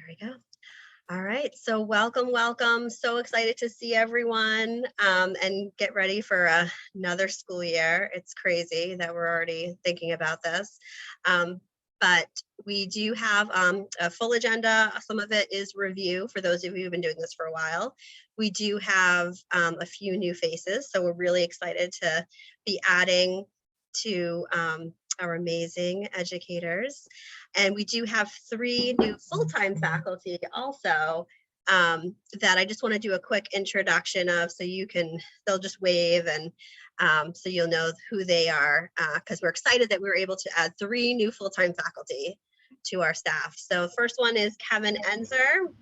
we go. All right, so welcome. So excited to see everyone and get ready for another school year. It's crazy that we're already thinking about this. But we do have a full agenda. Some of it is review for those of you who've been doing this for a while. We do have a few new faces, so we're really excited to be adding to our amazing educators. And we do have 3 new full-time faculty also that I just want to do a quick introduction of, so they'll just wave and so you'll know who they are, because we're excited that we were able to add 3 new full-time faculty to our staff. So first one is Kevin Enzer.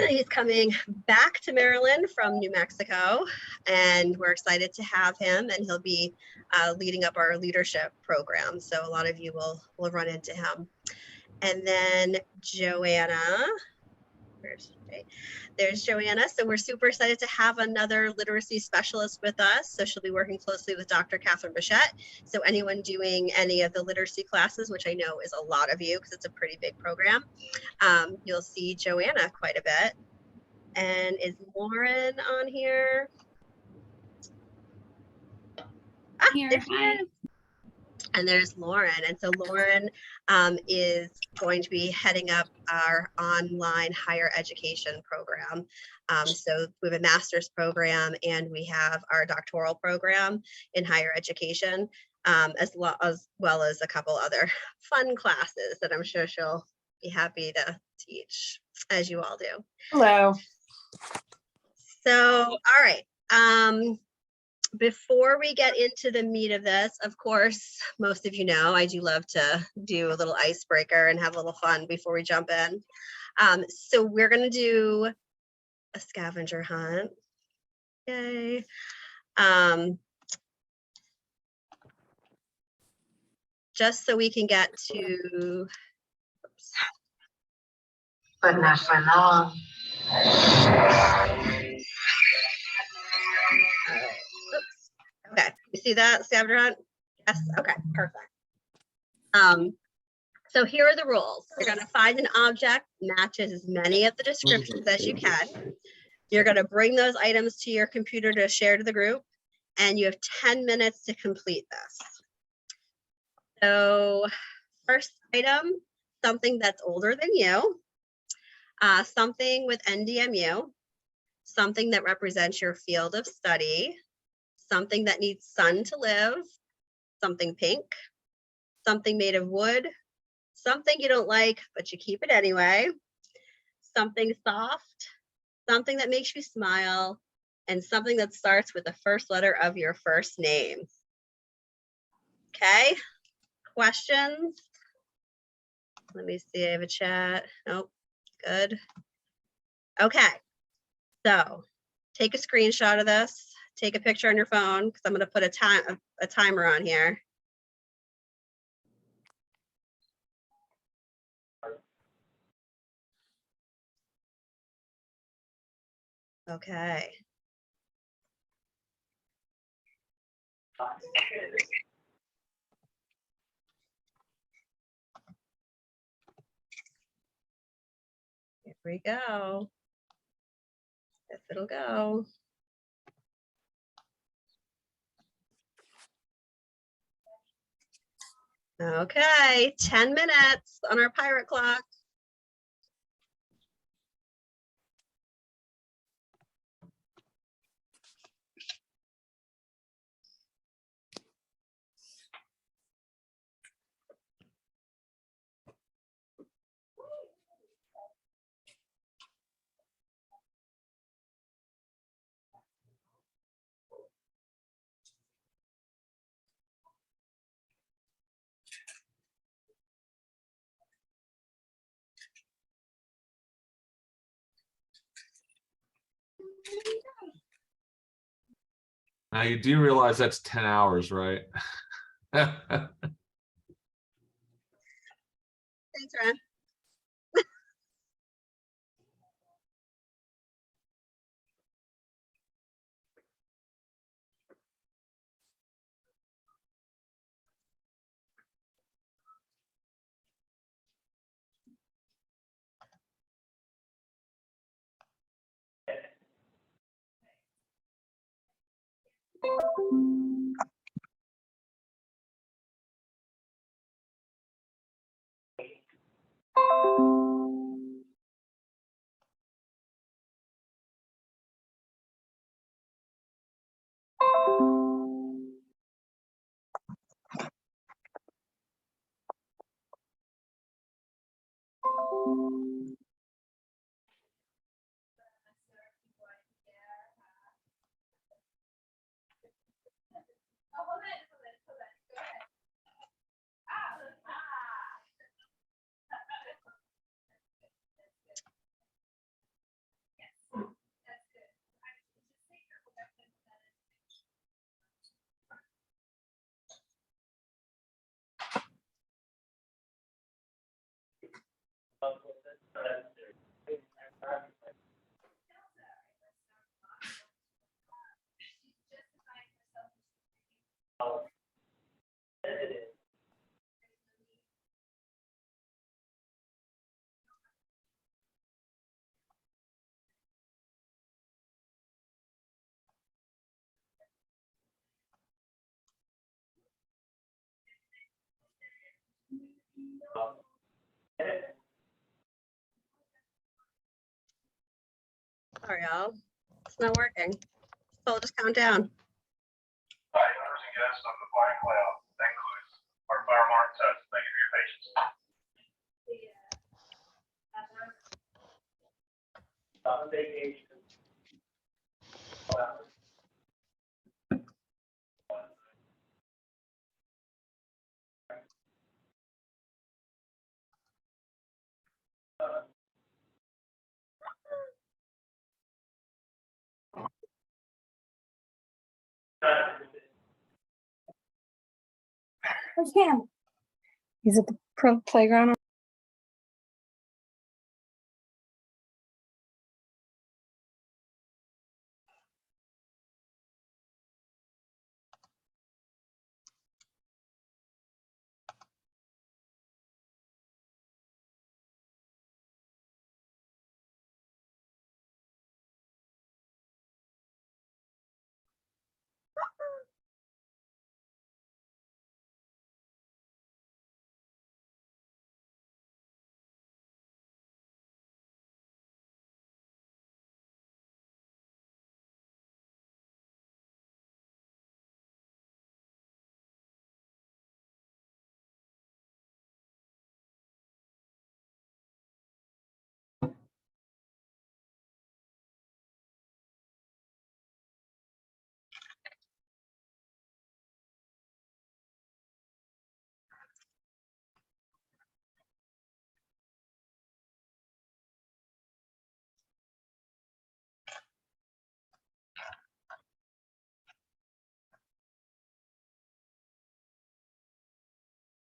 He's coming back to Maryland from New Mexico, and we're excited to have him, and he'll be leading up our leadership program. So a lot of you will run into him. And then Joanna, there's Joanna. So we're super excited to have another literacy specialist with us. So she'll be working closely with Dr. Catherine Bichette. So anyone doing any of the literacy classes, which I know is a lot of you because it's a pretty big program, you'll see Joanna quite a bit. And is Lauren on here? Here, there she is. And there's Lauren. And so Lauren is going to be heading up our online higher education program. So we have a master's program and we have our doctoral program in higher education, as well as a couple other fun classes that I'm sure she'll be happy to teach, as you all do. Hello. So, all right. Before we get into the meat of this, of course, most of you know, I do love to do a little icebreaker and have a little fun before we jump in. So we're going to do a scavenger hunt. Yay. Just so we can get to, but not for long. Okay, you see that scavenger hunt? Yes, okay, perfect. So here are the rules. You're gonna find an object that matches as many of the descriptions as you can. You're gonna bring those items to your computer to share to the group, and you have 10 minutes to complete this. So first item, something that's older than you, something with NDMU, something that represents your field of study, something that needs sun to live, something pink, something made of wood, something you don't like, but you keep it anyway, something soft, something that makes you smile, and something that starts with the first letter of your first name. Okay, questions? Let me see, I have a chat. Nope, good. Okay, so take a screenshot of this. Take a picture on your phone because I'm going to put a timer on here. Okay. Here we go. If it'll go. Okay, 10 minutes on our pirate clock. Now you do realize that's 10 hours, right? Thanks, Ron. Sorry, y'all. It's not working. So I'll just count down. Divers and guests of the Flying Cloud. That includes our fire mark test. Thank you for your patience. On vacation. Where's Cam? He's at the playground.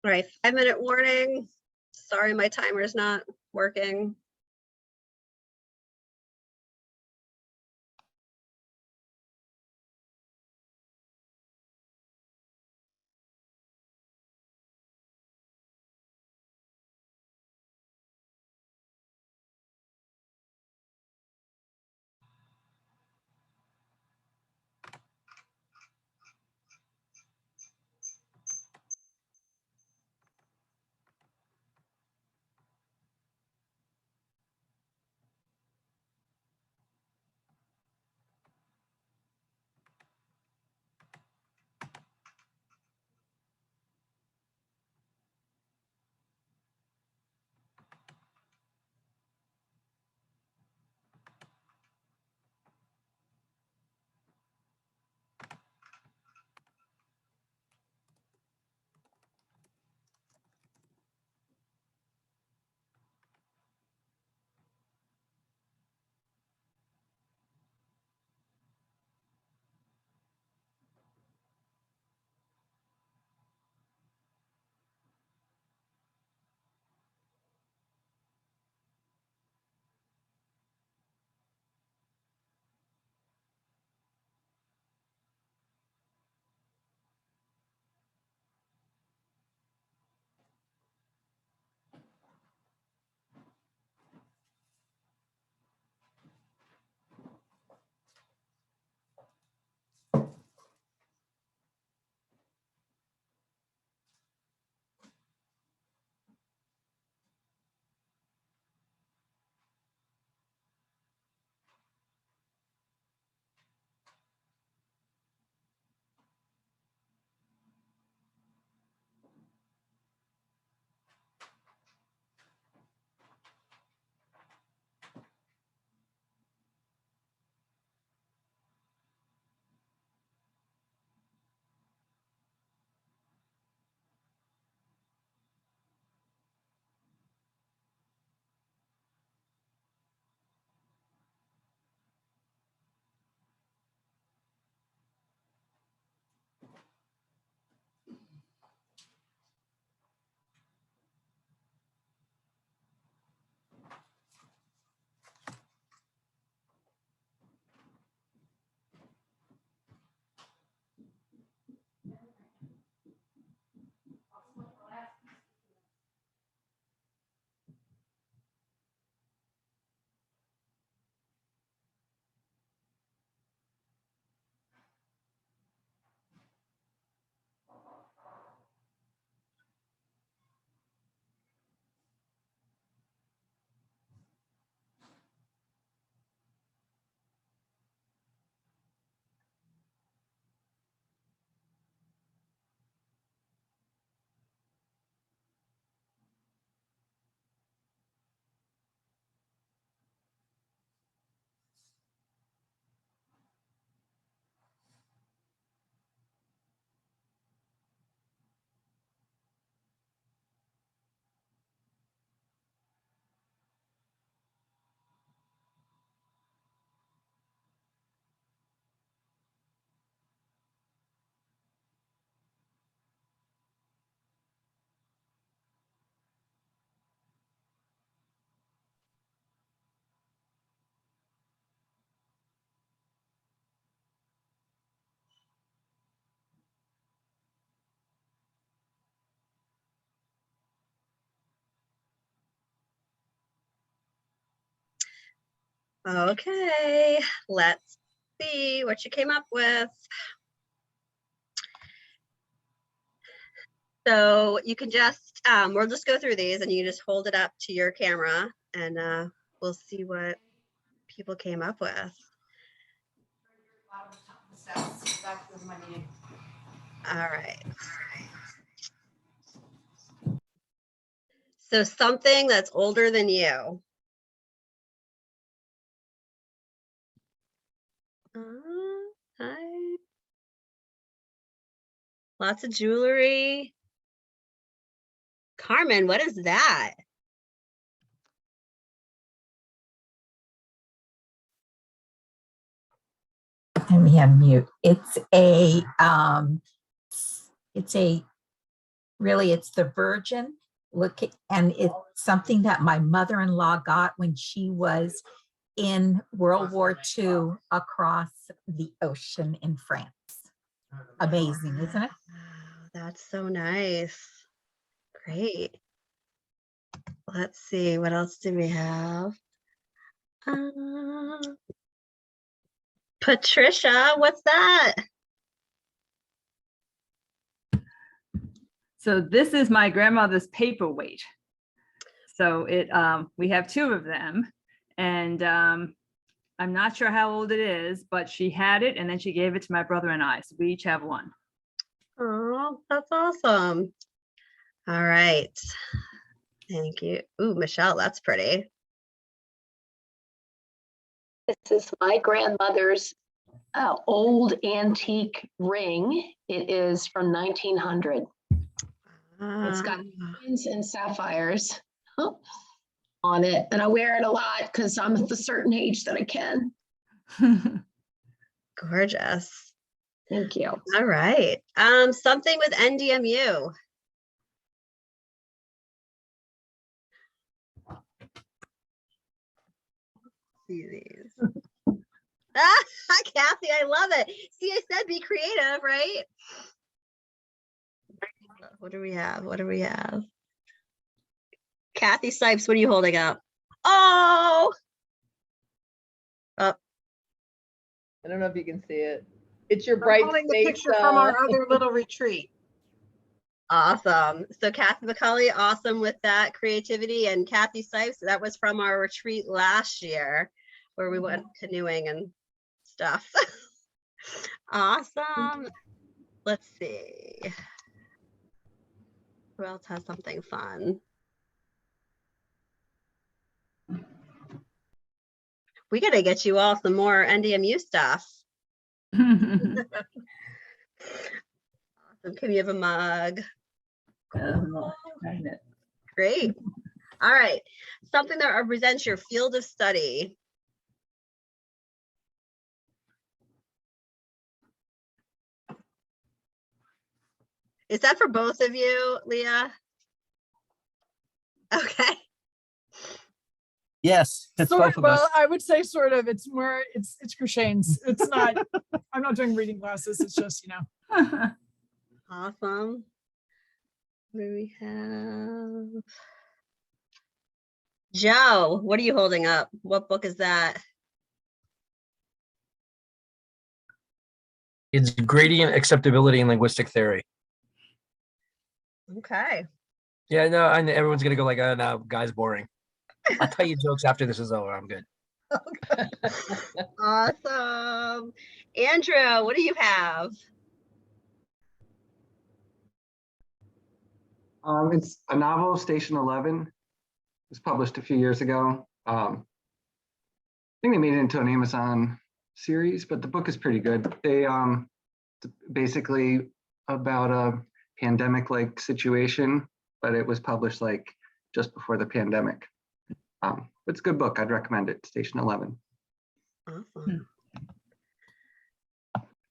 All right, 5-minute warning. Sorry, my timer's not working. Okay, let's see what you came up with. So you can just, we'll just go through these and you just hold it up to your camera and we'll see what people came up with. All right. So something that's older than you. Hi. Lots of jewelry. Carmen, what is that? Let me unmute. It's the Virgin. And it's something that my mother-in-law got when she was in World War II across the ocean in France. Amazing, isn't it? Wow, that's so nice. Great. Let's see, what else do we have? Patricia, what's that? So this is my grandmother's paperweight. So we have two of them, and I'm not sure how old it is, but she had it and then she gave it to my brother and I. So we each have one. Oh, that's awesome. All right. Thank you. Ooh, Michelle, that's pretty. This is my grandmother's old antique ring. It is from 1900. It's got diamonds and sapphires on it, and I wear it a lot because I'm at a certain age that I can. Gorgeous. Thank you. All right. Something with NDMU. See these. Kathy, I love it. See, I said be creative, right? What do we have? What do we have? Kathy Sipes, what are you holding up? Oh! I don't know if you can see it. It's your I'm bright holding the space. picture from our other little retreat. Awesome. So Kathy McCauley, awesome with that creativity. And Kathy Sipes, that was from our retreat last year where we went canoeing and stuff. Awesome. Let's see. Who else has something fun? We got to get you all some more NDMU stuff. Awesome. Can we have a mug? Great. All right. Something that represents your field of study. Is that for both of you, Leah? Okay. Yes, it's Sort both of us. well, I would say sort of. It's more. It's crocheting's. It's not. I'm not doing reading classes. It's just Awesome. What do we have? Joe, what are you holding up? What book is that? It's gradient acceptability and linguistic theory. Okay. Yeah, no, I know everyone's gonna go like, oh no, guy's boring. I'll tell you jokes after this is over. I'm good. Awesome. Andrew, what do you have? It's a novel, Station 11. It was published a few years ago. I think they made it into an Amazon series, but the book is pretty good. They it's basically about a pandemic-like situation, but it was published like just before the pandemic. It's a good book. I'd recommend it. Station 11.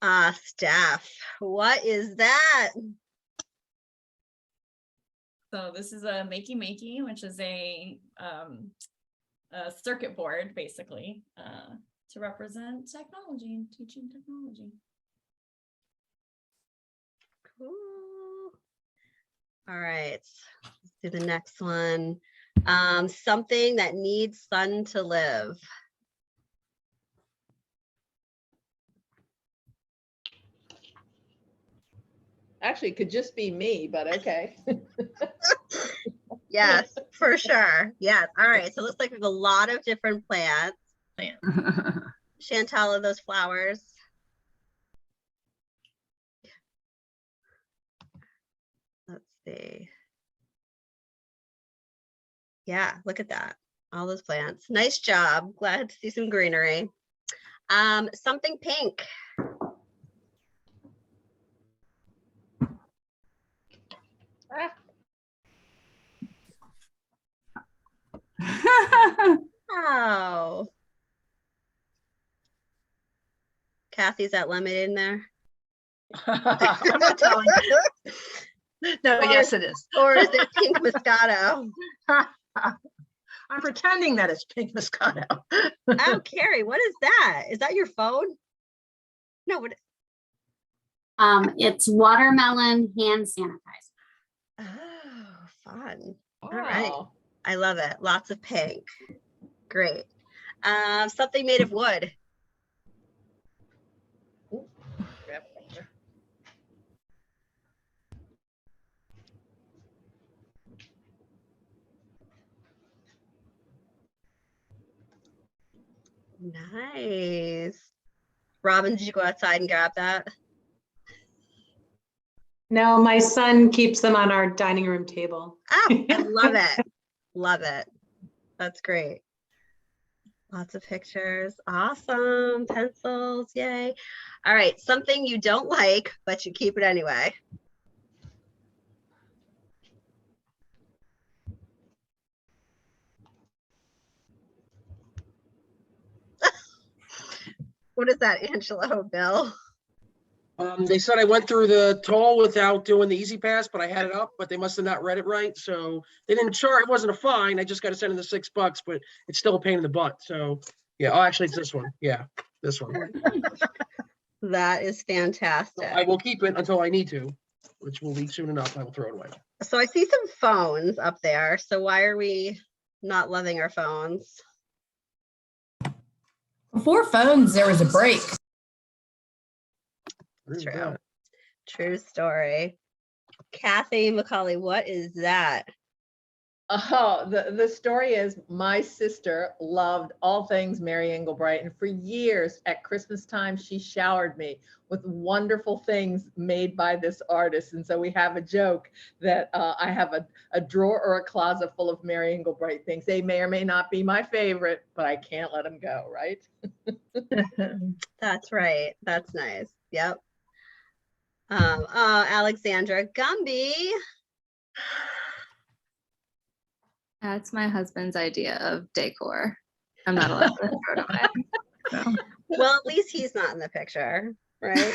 Awesome. Steph, what is that? So this is a Makey, which is a circuit board, basically, to represent technology and teaching technology. Cool. All right, let's do the next one. Something that needs sun to live. Actually, it could just be me, but okay. Yes, for sure. Yes. All right. So it looks like there's a lot of different plants. Chantal, of those flowers. Let's see. Yeah, look at that. All those plants. Nice job. Glad to see some greenery. Something pink. Oh. Kathy, is that lemonade in there? I'm not telling you. No, yes, it is. Or is it pink Moscato? I'm pretending that it's pink Moscato. Oh, Carrie, what is that? Is that your phone? No, what? It's watermelon hand sanitizer. Oh, fun. All right. Oh, I love it. Lots of pink. Great. Something made of wood. grab a picture. Nice. Robin, did you go outside and grab that? No, my son keeps them on our dining room table. Oh, I love it. Love it. That's great. Lots of pictures. Awesome. Pencils. Yay. All right. Something you don't like, but you keep it anyway. What is that, Angelo? Bill? They said I went through the toll without doing the easy pass, but I had it up, but they must have not read it right. So they didn't charge. It wasn't a fine. I just got to send in the $6, but it's still a pain in the butt. So yeah. Oh, actually, it's this one. Yeah, this one. That is fantastic. So I will keep it until I need to, which will be soon enough. I will throw it away. So I see some phones up there. So why are we not loving our phones? Before phones, there was a break. True. True story. Kathy Macaulay, what is that? Oh, the story is my sister loved all things Mary Englebright, and for years at Christmas time, she showered me with wonderful things made by this artist. And so we have a joke that I have a drawer or a closet full of Mary Englebright things. They may or may not be my favorite, but I can't let them go, right? That's right. That's nice. Yep. Alexandra Gumby. That's my husband's idea of decor. I'm not allowed to throw it away. So. Well, at least he's not in the picture, right?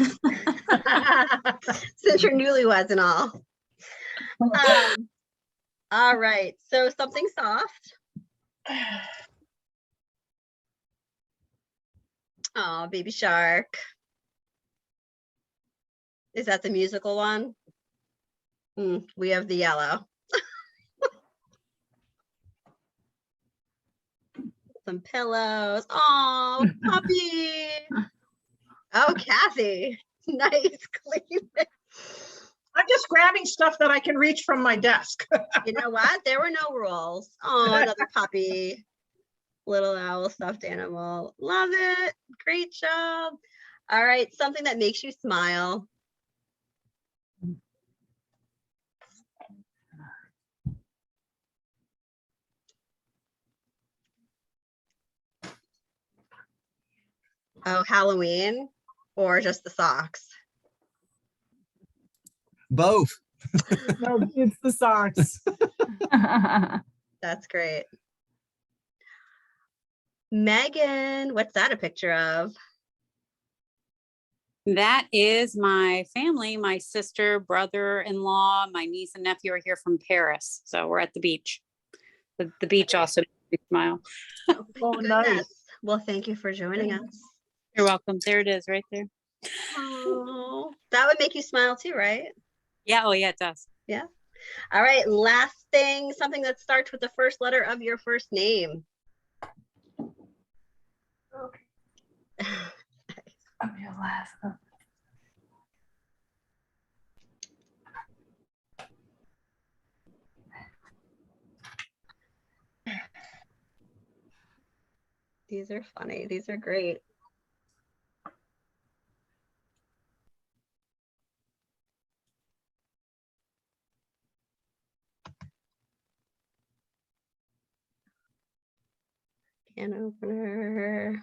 Since you're newlyweds and all. All right. So something soft. Oh, Baby Shark. Is that the musical one? We have the yellow. Some pillows. Oh, puppy. Oh, Kathy. Nice clean. I'm just grabbing stuff that I can reach from my desk. You know what? There were no rules. Oh, another puppy. Little owl stuffed animal. Love it. Great job. All right. Something that makes you smile. Oh, Halloween or just the socks? Both. No, it's the socks. That's great. Megan, what's that a picture of? That is my family, my sister, brother-in-law, my niece and nephew are here from Paris. So we're at the beach. The beach also makes me smile. Oh, nice. Well, thank you for joining us. You're welcome. There it is right there. Oh, that would make you smile too, right? Yeah. Oh, yeah, it does. Yeah. All right. Last thing, something that starts with the first letter of your first name. I'm your last. These are funny. These are great. Can opener.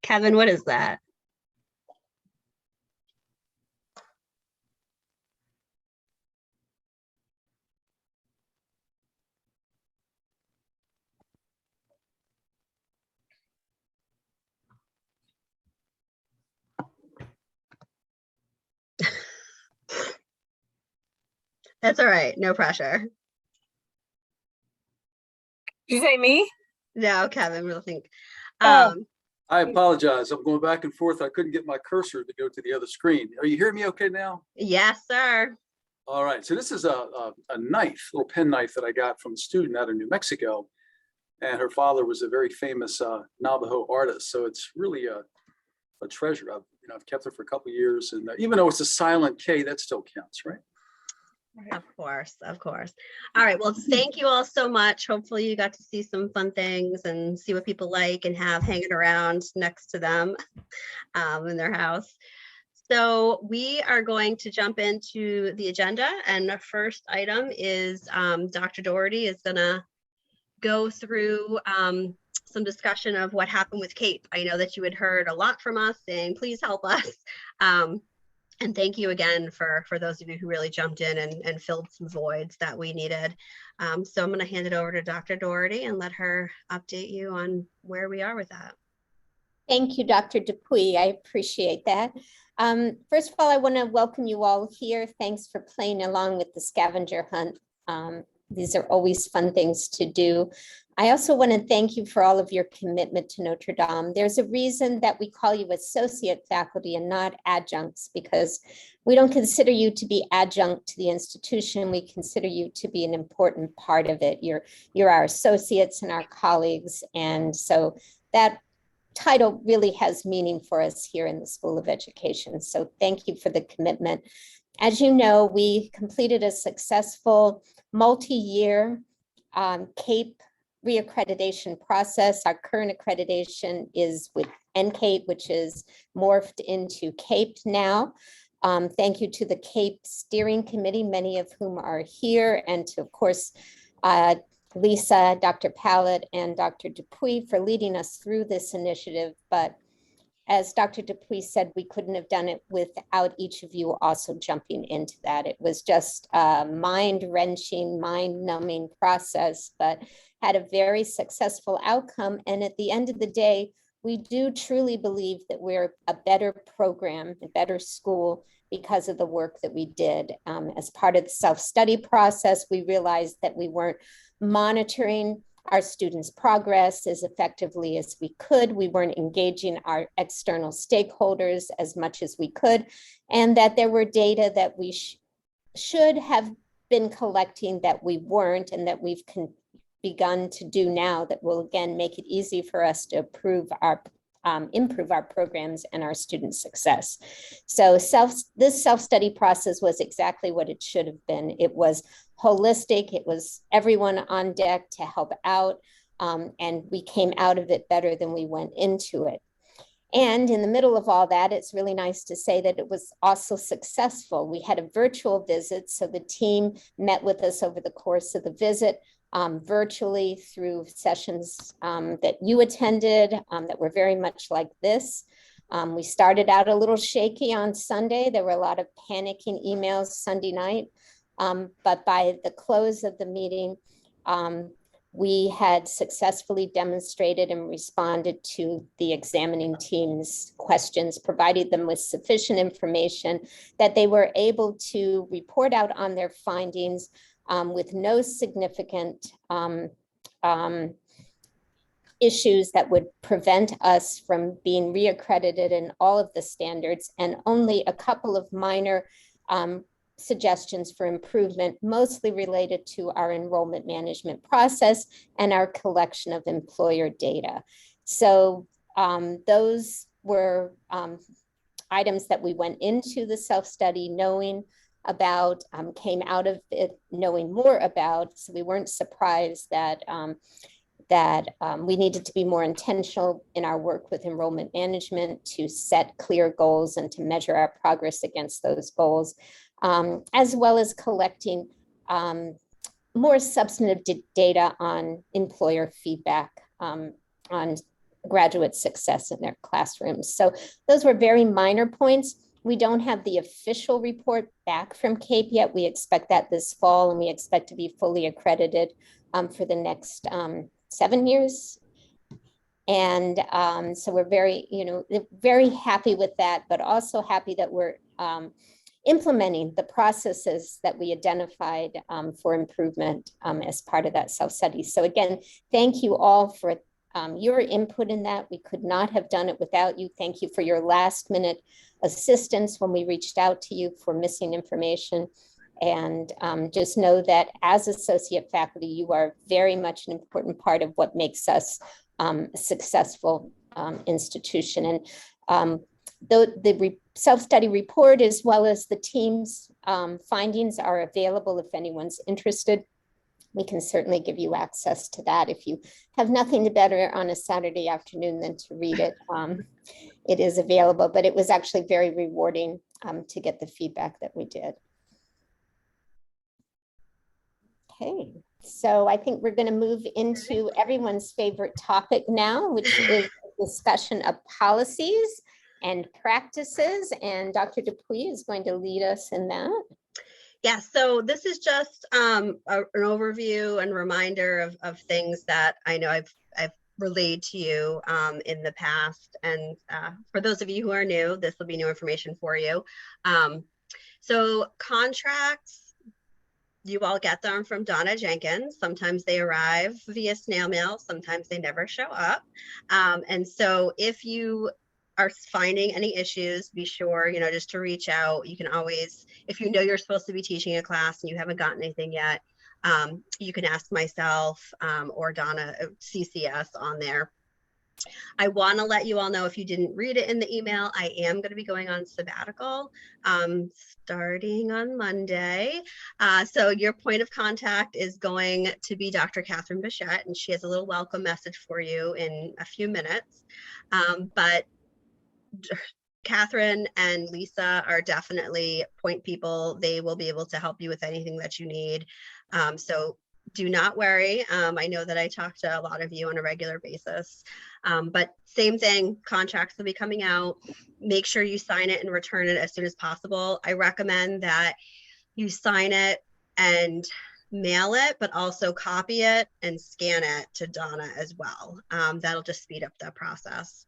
Kevin, what is that? That's all right. No pressure. You say me? No, Kevin, we'll think. Oh. I apologize. I'm going back and forth. I couldn't get my cursor to go to the other screen. Are you hearing me okay now? Yes, sir. All right. So this is a knife, little pen knife that I got from a student out of New Mexico. And her father was a very famous Navajo artist. So it's really a treasure. I've kept it for a couple of years. And even though it's a silent K, that still counts, right? Of course, of course. All right. Well, thank you all so much. Hopefully you got to see some fun things and see what people like and have hanging around next to them in their house. So we are going to jump into the agenda. And the first item is Dr. Doherty is going to go through some discussion of what happened with CAPE. I know that you had heard a lot from us saying, please help us. And thank you again for those of you who really jumped in and filled some voids that we needed. So I'm going to hand it over to Dr. Doherty and let her update you on where we are with that. Thank you, Dr. Dupuy. I appreciate that. First of all, I want to welcome you all here. Thanks for playing along with the scavenger hunt. These are always fun things to do. I also want to thank you for all of your commitment to Notre Dame. There's a reason that we call you associate faculty and not adjuncts, because we don't consider you to be adjunct to the institution. We consider you to be an important part of it. You're our associates and our colleagues. And so that title really has meaning for us here in the School of Education. So thank you for the commitment. As you know, we completed a successful multi-year CAPE reaccreditation process. Our current accreditation is with NCAPE, which is morphed into CAPE now. Thank you to the CAPE Steering Committee, many of whom are here, and to, of course, Lisa, Dr. Pallett, and Dr. Dupuy for leading us through this initiative. But as Dr. Dupuy said, we couldn't have done it without each of you also jumping into that. It was just a mind-wrenching, mind-numbing process, but had a very successful outcome. And at the end of the day, we do truly believe that we're a better program, a better school because of the work that we did. As part of the self-study process, we realized that we weren't monitoring our students' progress as effectively as we could. We weren't engaging our external stakeholders as much as we could, and that there were data that we should have been collecting that we weren't, and that we've begun to do now that will again make it easy for us to improve our programs and our student success. So this self-study process was exactly what it should have been. It was holistic. It was everyone on deck to help out. And we came out of it better than we went into it. And in the middle of all that, it's really nice to say that it was also successful. We had a virtual visit, so the team met with us over the course of the visit, virtually through sessions that you attended that were very much like this. We started out a little shaky on Sunday. There were a lot of panicking emails Sunday night, but by the close of the meeting, we had successfully demonstrated and responded to the examining team's questions, provided them with sufficient information that they were able to report out on their findings with no significant issues that would prevent us from being reaccredited in all of the standards, and only a couple of minor suggestions for improvement, mostly related to our enrollment management process and our collection of employer data. So those were items that we went into the self-study knowing about, came out of it knowing more about. So we weren't surprised that we needed to be more intentional in our work with enrollment management to set clear goals and to measure our progress against those goals, as well as collecting more substantive data on employer feedback on graduate success in their classrooms. So those were very minor points. We don't have the official report back from CAPE yet. We expect that this fall, and we expect to be fully accredited for the next 7 years. And so we're very, very happy with that, but also happy that we're implementing the processes that we identified for improvement as part of that self-study. So again, thank you all for your input in that. We could not have done it without you. Thank you for your last minute assistance when we reached out to you for missing information. And just know that as associate faculty, you are very much an important part of what makes us a successful institution. And the self-study report, as well as the team's findings, are available if anyone's interested. We can certainly give you access to that if you have nothing better on a Saturday afternoon than to read it. It is available, but it was actually very rewarding to get the feedback that we did. Okay, so I think we're going to move into everyone's favorite topic now, which is a discussion of policies and practices. And Dr. Dupuy is going to lead us in that. Yeah, so this is just an overview and reminder of things that I know I've relayed to you in the past. And for those of you who are new, this will be new information for you. So contracts, you all get them from Donna Jenkins. Sometimes they arrive via snail mail, sometimes they never show up. And so if you are finding any issues, be sure, just to reach out. You can always, if you know you're supposed to be teaching a class and you haven't gotten anything yet, you can ask myself or Donna, CCS on there. I want to let you all know, if you didn't read it in the email, I am going to be going on sabbatical starting on Monday. So your point of contact is going to be Dr. Catherine Bichette, and she has a little welcome message for you in a few minutes. But Catherine and Lisa are definitely point people. They will be able to help you with anything that you need. So do not worry. I know that I talk to a lot of you on a regular basis, but same thing, contracts will be coming out. Make sure you sign it and return it as soon as possible. I recommend that you sign it and mail it, but also copy it and scan it to Donna as well. That'll just speed up the process.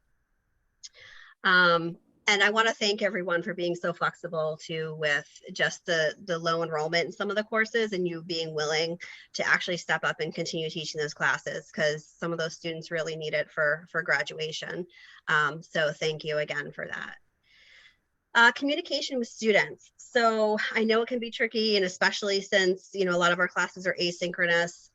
And I want to thank everyone for being so flexible too with just the low enrollment in some of the courses, and you being willing to actually step up and continue teaching those classes, because some of those students really need it for graduation. So thank you again for that. Communication with students. So I know it can be tricky, and especially since, a lot of our classes are asynchronous,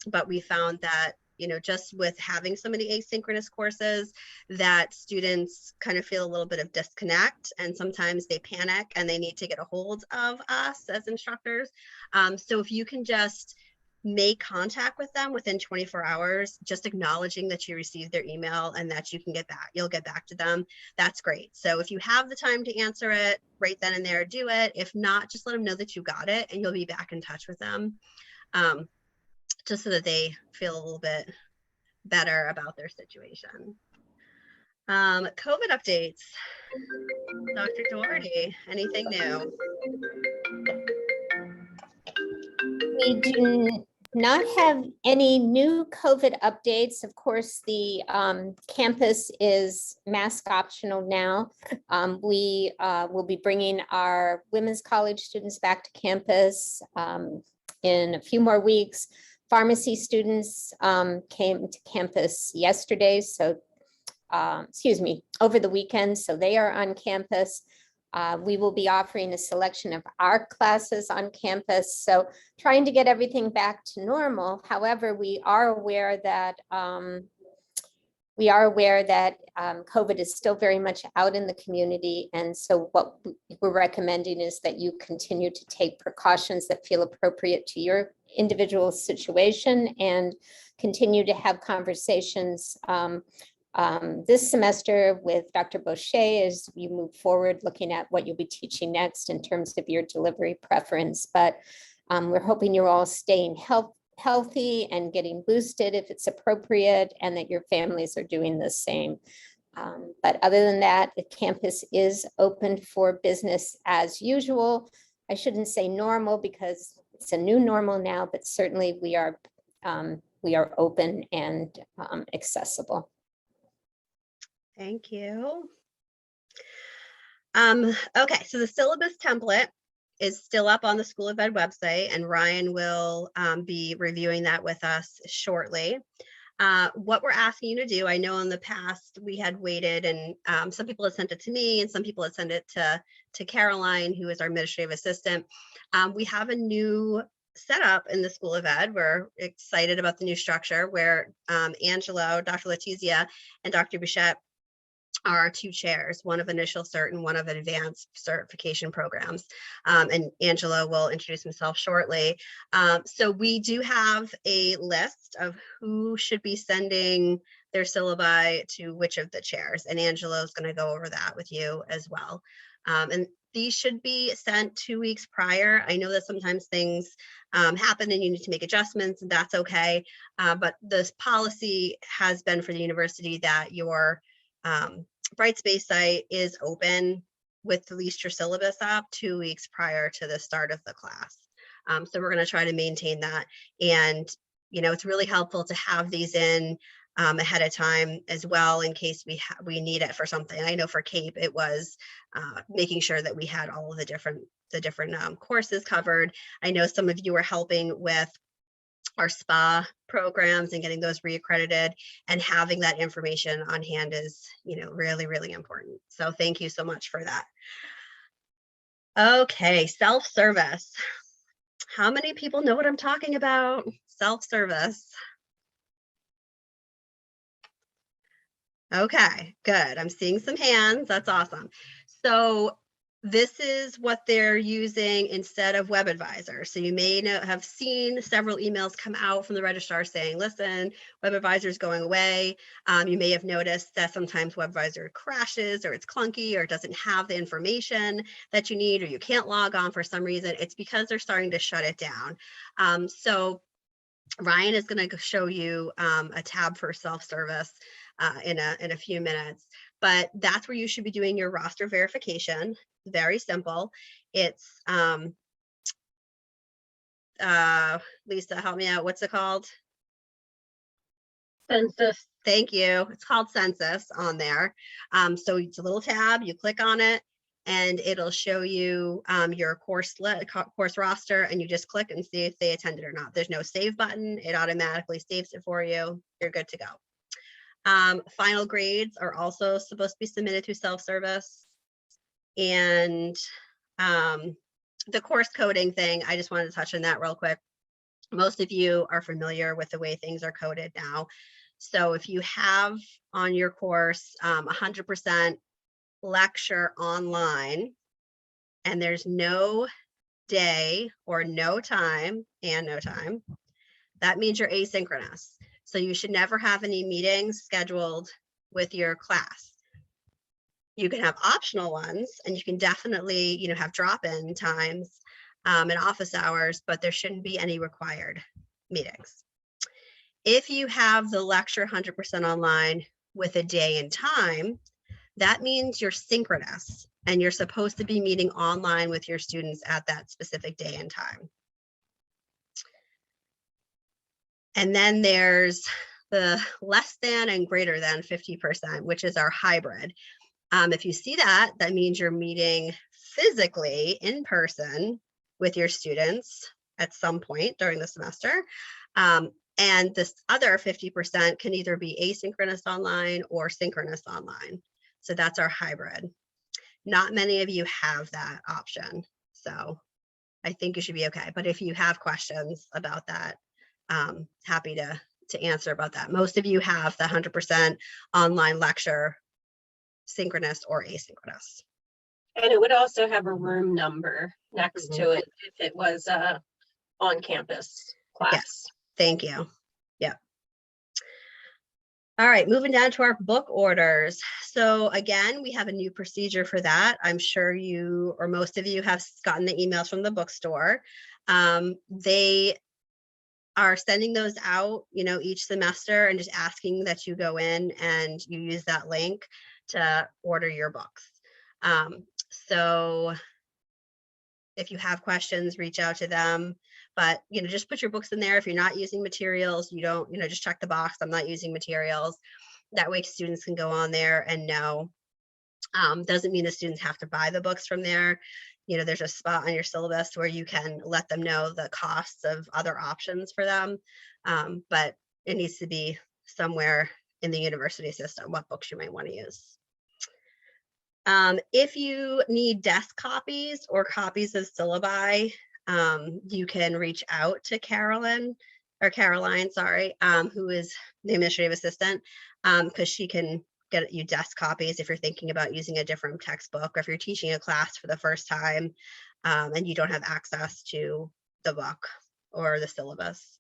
but we found that just with having so many asynchronous courses, that students kind of feel a little bit of disconnect, and sometimes they panic and they need to get a hold of us as instructors. So if you can just make contact with them within 24 hours, just acknowledging that you received their email and that you'll get back to them, that's great. So if you have the time to answer it right then and there, do it. If not, just let them know that you got it, and you'll be back in touch with them. Just so that they feel a little bit better about their situation. COVID updates. Dr. Doherty, anything new? We do not have any new COVID updates. Of course, the campus is mask optional now. We will be bringing our women's college students back to campus in a few more weeks. Pharmacy students came to campus yesterday, so over the weekend, so they are on campus. We will be offering a selection of our classes on campus, so trying to get everything back to normal. However, we are aware that We are aware that COVID is still very much out in the community. And so what we're recommending is that you continue to take precautions that feel appropriate to your individual situation and continue to have conversations this semester with Dr. Boucher as you move forward, looking at what you'll be teaching next in terms of your delivery preference. But we're hoping you're all staying healthy and getting boosted if it's appropriate, and that your families are doing the same. But other than that, the campus is open for business as usual. I shouldn't say normal because it's a new normal now, but certainly we are open and accessible. Thank you. Okay, so the syllabus template is still up on the School of Ed website, and Ryan will be reviewing that with us shortly. What we're asking you to do, I know in the past we had waited, and some people had sent it to me and some people had sent it to Caroline, who is our administrative assistant. We have a new setup in the School of Ed. We're excited about the new structure where Angelo, Dr. Letizia, and Dr. Bichette are two chairs, one of initial cert and one of advanced certification programs. And Angelo will introduce himself shortly. So we do have a list of who should be sending their syllabi to which of the chairs, and Angelo is going to go over that with you as well. And these should be sent 2 weeks prior. I know that sometimes things happen and you need to make adjustments, and that's okay. But this policy has been for the university that your Brightspace site is open with at least your syllabus up 2 weeks prior to the start of the class. So we're going to try to maintain that. And, you know, it's really helpful to have these in ahead of time as well, in case we need it for something. I know for CAPE, it was making sure that we had all of the different courses covered. I know some of you were helping with our SPA programs and getting those reaccredited, and having that information on hand is, you know, really, really important. So thank you so much for that. Okay, self-service. How many people know what I'm talking about? Self-service. Okay, good. I'm seeing some hands. That's awesome. So this is what they're using instead of WebAdvisor. So you may have seen several emails come out from the registrar saying, listen, WebAdvisor is going away. You may have noticed that sometimes WebAdvisor crashes, or it's clunky, or doesn't have the information that you need, or you can't log on for some reason. It's because they're starting to shut it down. So Ryan is going to show you a tab for self-service in a few minutes, but that's where you should be doing your roster verification. Very simple. It's Lisa, help me out. What's it called? Census. Thank you. It's called Census on there. So it's a little tab. You click on it, and it'll show you your course roster, and you just click and see if they attended or not. There's no save button. It automatically saves it for you. You're good to go. Final grades are also supposed to be submitted through self-service. And the course coding thing, I just wanted to touch on that real quick. Most of you are familiar with the way things are coded now. So if you have on your course 100% lecture online, and there's no day or no time, that means you're asynchronous. So you should never have any meetings scheduled with your class. You can have optional ones, and you can definitely, you know, have drop-in times and office hours, but there shouldn't be any required meetings. If you have the lecture 100% online with a day and time, that means you're synchronous, and you're supposed to be meeting online with your students at that specific day and time. And then there's the less than and greater than 50%, which is our hybrid. If you see that, that means you're meeting physically in person with your students at some point during the semester. And this other 50% can either be asynchronous online or synchronous online. So that's our hybrid. Not many of you have that option. So I think you should be okay. But if you have questions about that, happy to to answer about that. Most of you have the 100% online lecture, synchronous or asynchronous. And it would also have a room number next Mhm. to it if it was a on-campus class. Yes, thank you. Yeah. All right, moving down to our book orders. So again, we have a new procedure for that. I'm sure you or most of you have gotten the emails from the bookstore. They are sending those out, each semester and just asking that you go in and you use that link to order your books. So if you have questions, reach out to them, but just put your books in there. If you're not using materials, you don't, just check the box, I'm not using materials. That way students can go on there and know. Doesn't mean the students have to buy the books from there. There's a spot on your syllabus where you can let them know the costs of other options for them. But it needs to be somewhere in the university system, what books you might want to use. If you need desk copies or copies of syllabi, you can reach out to Caroline, sorry, who is the administrative assistant, because she can get you desk copies if you're thinking about using a different textbook, or if you're teaching a class for the first time and you don't have access to the book or the syllabus.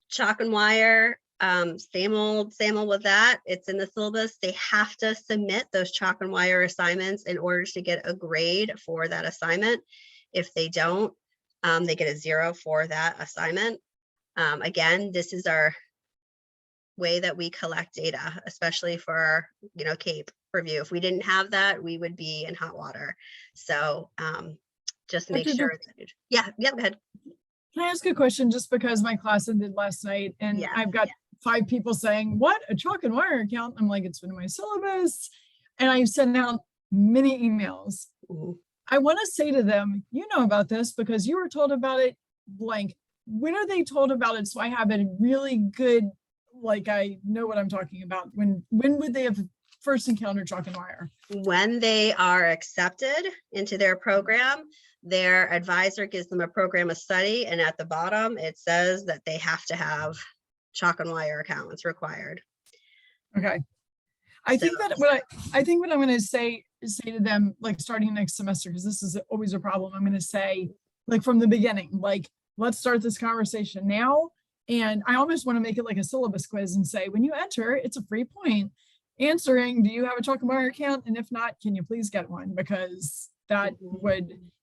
Chalk and wire, same old with that. It's in the syllabus. They have to submit those chalk and wire assignments in order to get a grade for that assignment. If they don't, they get a 0 for that assignment. Again, this is our way that we collect data, especially for CAPE review. If we didn't have that, we would be in hot water. So just make sure that go ahead. Can I ask a question? Just because my class ended last night and I've got 5 people saying, what, a chalk and wire account? I'm like, it's been in my syllabus. And I've sent out many emails. I want to say to them, you know about this because you were told about it blank. When are they told about it? So I have a really good, I know what I'm talking about. When would they have first encountered chalk and wire? When they are accepted into their program, their advisor gives them a program of study, and at the bottom it says that they have to have chalk and wire account. It's required. Okay. I think what I'm going to say to them, starting next semester, because this is always a problem. I'm going to say, from the beginning, let's start this conversation now. And I almost want to make it like a syllabus quiz and say, when you enter, it's a free point answering, do you have a chalk and wire account? And if not, can you please get one? Because that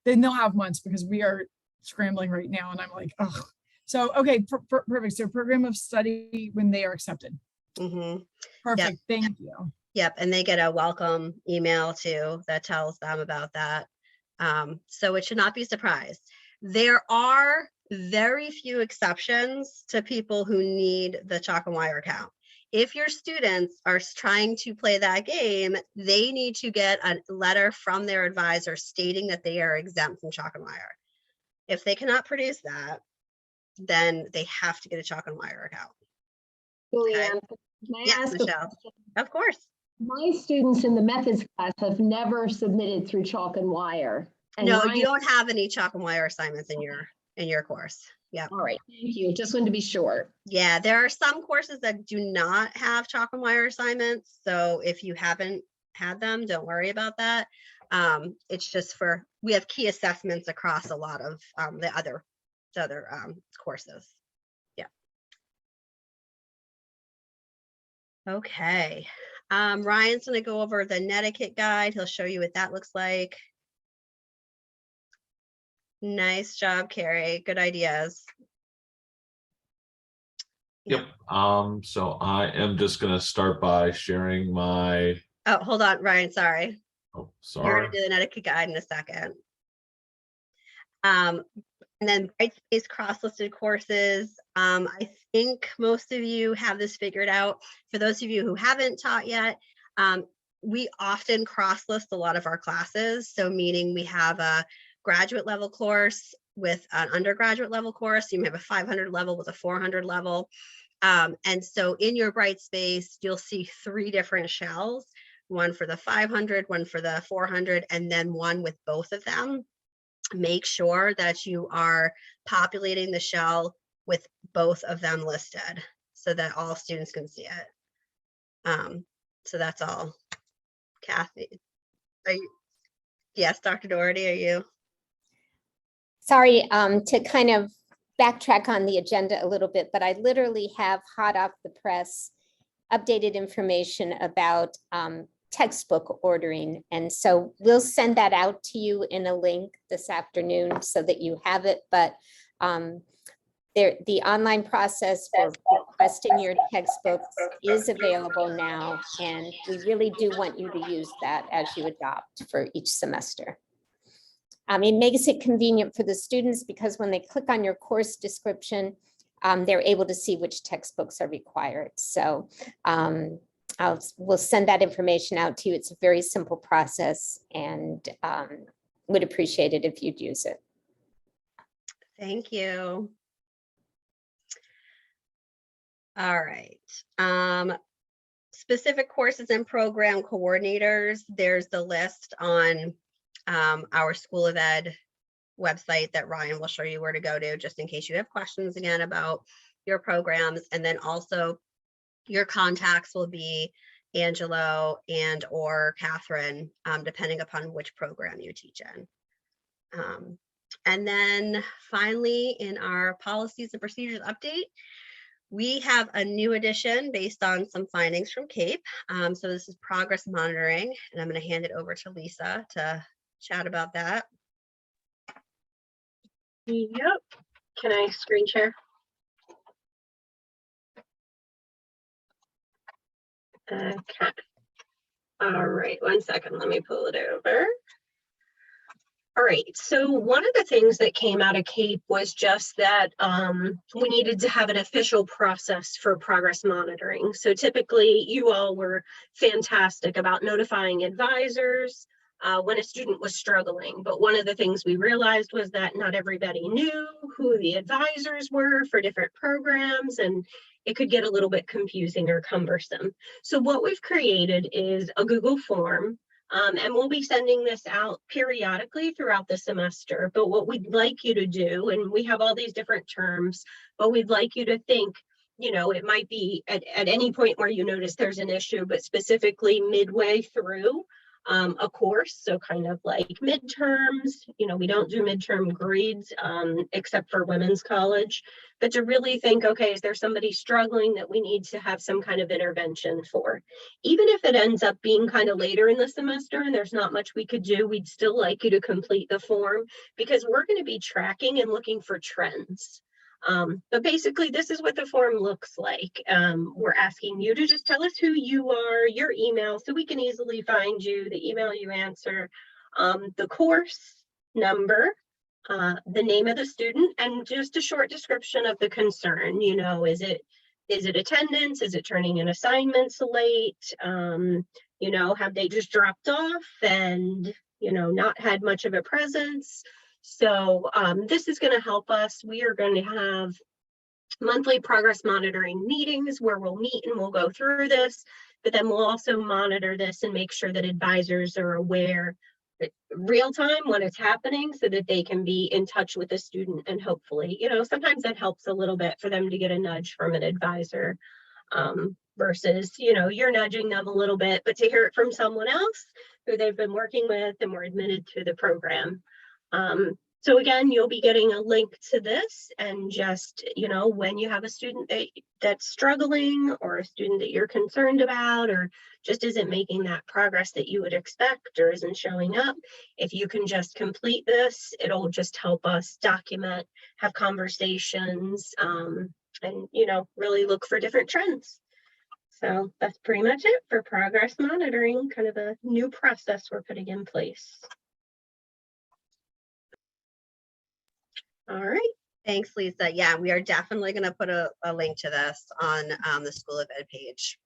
then they'll have months, because we are scrambling right now. And I'm like, oh, so, okay, perfect. So program of study when they are accepted. Mm-hmm. Perfect. Yep. Thank you. Yep. And they get a welcome email too that tells them about that. So it should not be surprised. There are very few exceptions to people who need the chalk and wire account. If your students are trying to play that game, they need to get a letter from their advisor stating that they are exempt from chalk and wire. If they cannot produce that, then they have to get a chalk and wire account. Julianne, can I ask a Michelle? question? Of course. My students in the methods class have never submitted through chalk and wire. And No, you don't have any chalk and wire assignments in your course. Yeah. All right. Thank you. Just wanted to be sure. Yeah, there are some courses that do not have chalk and wire assignments. So if you haven't had them, don't worry about that. It's just we have key assessments across a lot of the other courses. Yeah. Okay. Ryan's going to go over the Netiquette guide. He'll show you what that looks like. Nice job, Carrie. Good ideas. Yep. So I am just gonna start by sharing my. Oh, hold on, Ryan. Sorry. Oh, You're sorry. gonna do the Netiquette guide in a second. And then Brightspace cross-listed courses. I think most of you have this figured out. For those of you who haven't taught yet, we often cross-list a lot of our classes. So meaning we have a graduate level course with an undergraduate level course. You may have a 500 level with a 400 level. And so in your Brightspace, you'll see 3 different shells, one for the 500, one for the 400, and then one with both of them. make sure that you are populating the shell with both of them listed so that all students can see it. So that's all. Kathy, are you? Yes, Dr. Doherty, are you? Sorry, to kind of backtrack on the agenda a little bit, but I literally have hot off the press updated information about textbook ordering. And so we'll send that out to you in a link this afternoon so that you have it. But the online process for requesting your textbooks is available now. And we really do want you to use that as you adopt for each semester. It makes it convenient for the students because when they click on your course description, they're able to see which textbooks are required. So we'll send that information out to you. It's a very simple process and would appreciate it if you'd use it. Thank you. All right. Specific courses and program coordinators, there's the list on our School of Ed website that Ryan will show you where to go to, just in case you have questions again about your programs. And then also your contacts will be Angelo and or Catherine, depending upon which program you teach in. And then finally, in our policies and procedures update, we have a new addition based on some findings from CAPE. So this is progress monitoring, and I'm going to hand it over to Lisa to chat about that. Yep. Can I screen share? Okay. All right, 1 second. Let me pull it over. All right, so one of the things that came out of CAPE was just that we needed to have an official process for progress monitoring. So typically you all were fantastic about notifying advisors when a student was struggling. But one of the things we realized was that not everybody knew who the advisors were for different programs, and it could get a little bit confusing or cumbersome. So what we've created is a Google form. And we'll be sending this out periodically throughout the semester. But what we'd like you to do, and we have all these different terms, but we'd like you to think, you know, it might be at any point where you notice there's an issue, but specifically midway through a course. So kind of like midterms, you know, we don't do midterm grades except for women's college, but to really think, okay, is there somebody struggling that we need to have some kind of intervention for? Even if it ends up being kind of later in the semester and there's not much we could do, we'd still like you to complete the form because we're going to be tracking and looking for trends. But basically, this is what the form looks like. We're asking you to just tell us who you are, your email, so we can easily find you, the email you answer, the course number, the name of the student, and just a short description of the concern. You know, is it attendance? Is it turning in assignments late? You know, have they just dropped off and, you know, not had much of a presence? So this is going to help us. We are going to have monthly progress monitoring meetings where we'll meet and we'll go through this, but then we'll also monitor this and make sure that advisors are aware real time when it's happening so that they can be in touch with the student, and hopefully, you know, sometimes that helps a little bit for them to get a nudge from an advisor versus, you know, you're nudging them a little bit, but to hear it from someone else who they've been working with and were admitted to the program. So again, you'll be getting a link to this, and just, you know, when you have a student that's struggling, or a student that you're concerned about, or just isn't making that progress that you would expect or isn't showing up, if you can just complete this, it'll just help us document, have conversations, and, you know, really look for different trends. So that's pretty much it for progress monitoring, kind of a new process we're putting in place. All right. Thanks, Lisa. Yeah, we are definitely going to put a link to this on the School of Ed page.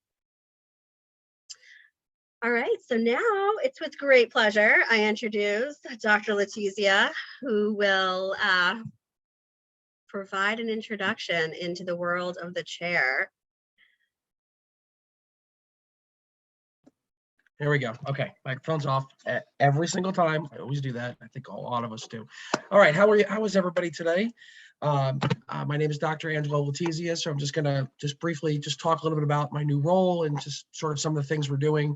All right, so now it's with great pleasure I introduce Dr. Letizia, who will provide an introduction into the world of the chair. There we go. Okay, microphone's off every single time. I always do that. I think a lot of us do. All right, how are you? How is everybody today? My name is Dr. Angelo Letizia, so I'm just gonna briefly talk a little bit about my new role and just sort of some of the things we're doing.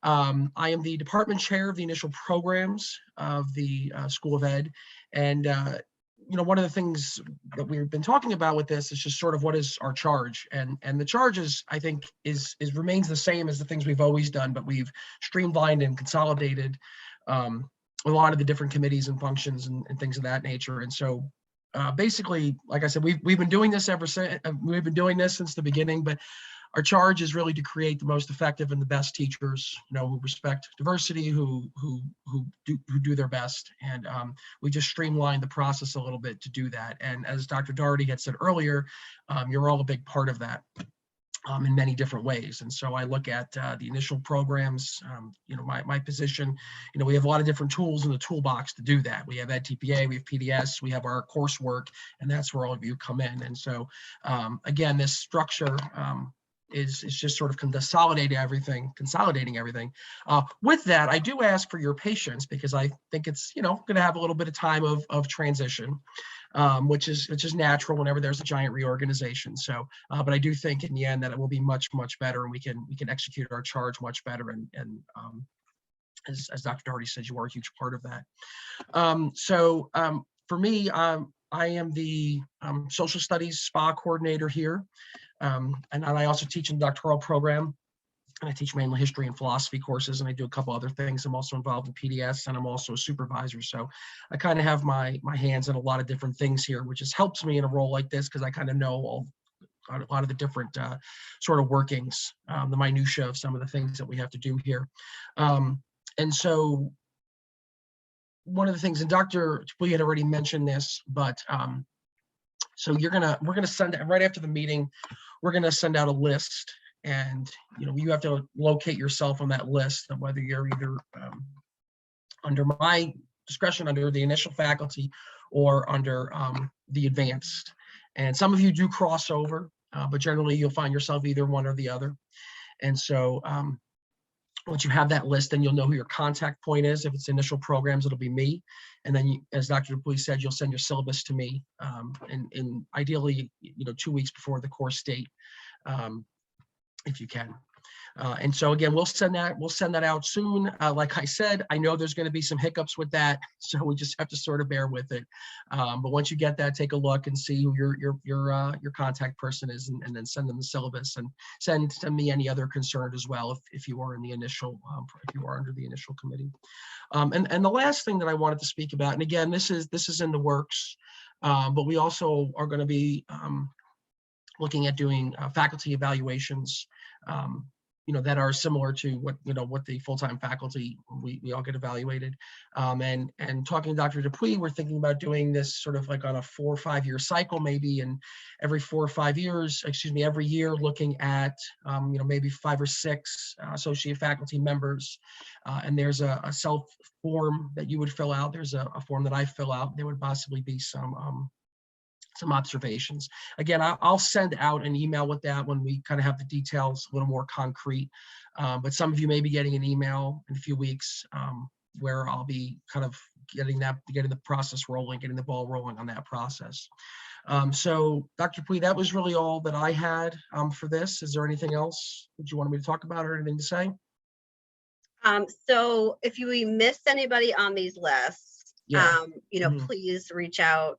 I am the department chair of the initial programs of the School of Ed, and one of the things that we've been talking about with this is just sort of what is our charge, and the charge is, I think, is remains the same as the things we've always done, but we've streamlined and consolidated a lot of the different committees and functions and things of that nature. And so basically, like I said, we've been doing this since the beginning, but our charge is really to create the most effective and the best teachers, who respect diversity, who do their best. And we just streamlined the process a little bit to do that. And as Dr. Doherty had said earlier, you're all a big part of that in many different ways. And so I look at the initial programs, my position, we have a lot of different tools in the toolbox to do that. We have EdTPA, we have PDS, we have our coursework, and that's where all of you come in. And so again, this structure, is just sort of consolidating everything. With that, I do ask for your patience because I think it's, going to have a little bit of time of transition, which is natural whenever there's a giant reorganization. So, but I do think in the end that it will be much, much better, and we can execute our charge much better. And as Dr. Doherty said, you are a huge part of that. For me, I am the social studies SPA coordinator here. And I also teach in the doctoral program, and I teach mainly history and philosophy courses, and I do a couple other things. I'm also involved in PDS, and I'm also a supervisor. So I kind of have my hands in a lot of different things here, which just helps me in a role like this because I kind of know a lot of the different sort of workings, the minutia of some of the things that we have to do here. And so one of the things, and Dr. Dupuy had already mentioned this, but so we're gonna send it right after the meeting. We're gonna send out a list, and you have to locate yourself on that list, of whether you're either under my discretion, under the initial faculty, or under the advanced. And some of you do cross over, but generally you'll find yourself either one or the other. And so once you have that list, then you'll know who your contact point is. If it's initial programs, it'll be me. And then, as Dr. Dupuy said, you'll send your syllabus to me, and ideally, 2 weeks before the course date, if you can. And so again, we'll send that out soon. Like I said, I know there's going to be some hiccups with that, so we just have to sort of bear with it. But once you get that, take a look and see who your contact person is, and then send them the syllabus, and send me any other concern as well if you are in the initial if you are under the initial committee. And the last thing that I wanted to speak about, and again, this is in the works, but we also are going to be looking at doing faculty evaluations. That are similar to what the full-time faculty, we all get evaluated. And talking to Dr. Dupuy, we're thinking about doing this sort of like on a 4 or 5 year cycle, maybe, and every 4 or 5 years, every year, looking at maybe 5 or 6 associate faculty members. And there's a self form that you would fill out. There's a form that I fill out. There would possibly be some observations. Again, I'll send out an email with that when we kind of have the details a little more concrete. But some of you may be getting an email in a few weeks where I'll be kind of getting the process rolling, getting the ball rolling on that process. So Dr. Dupuy, that was really all that I had for this. Is there anything else that you wanted me to talk about or anything to say? So if we missed anybody on these lists, please reach out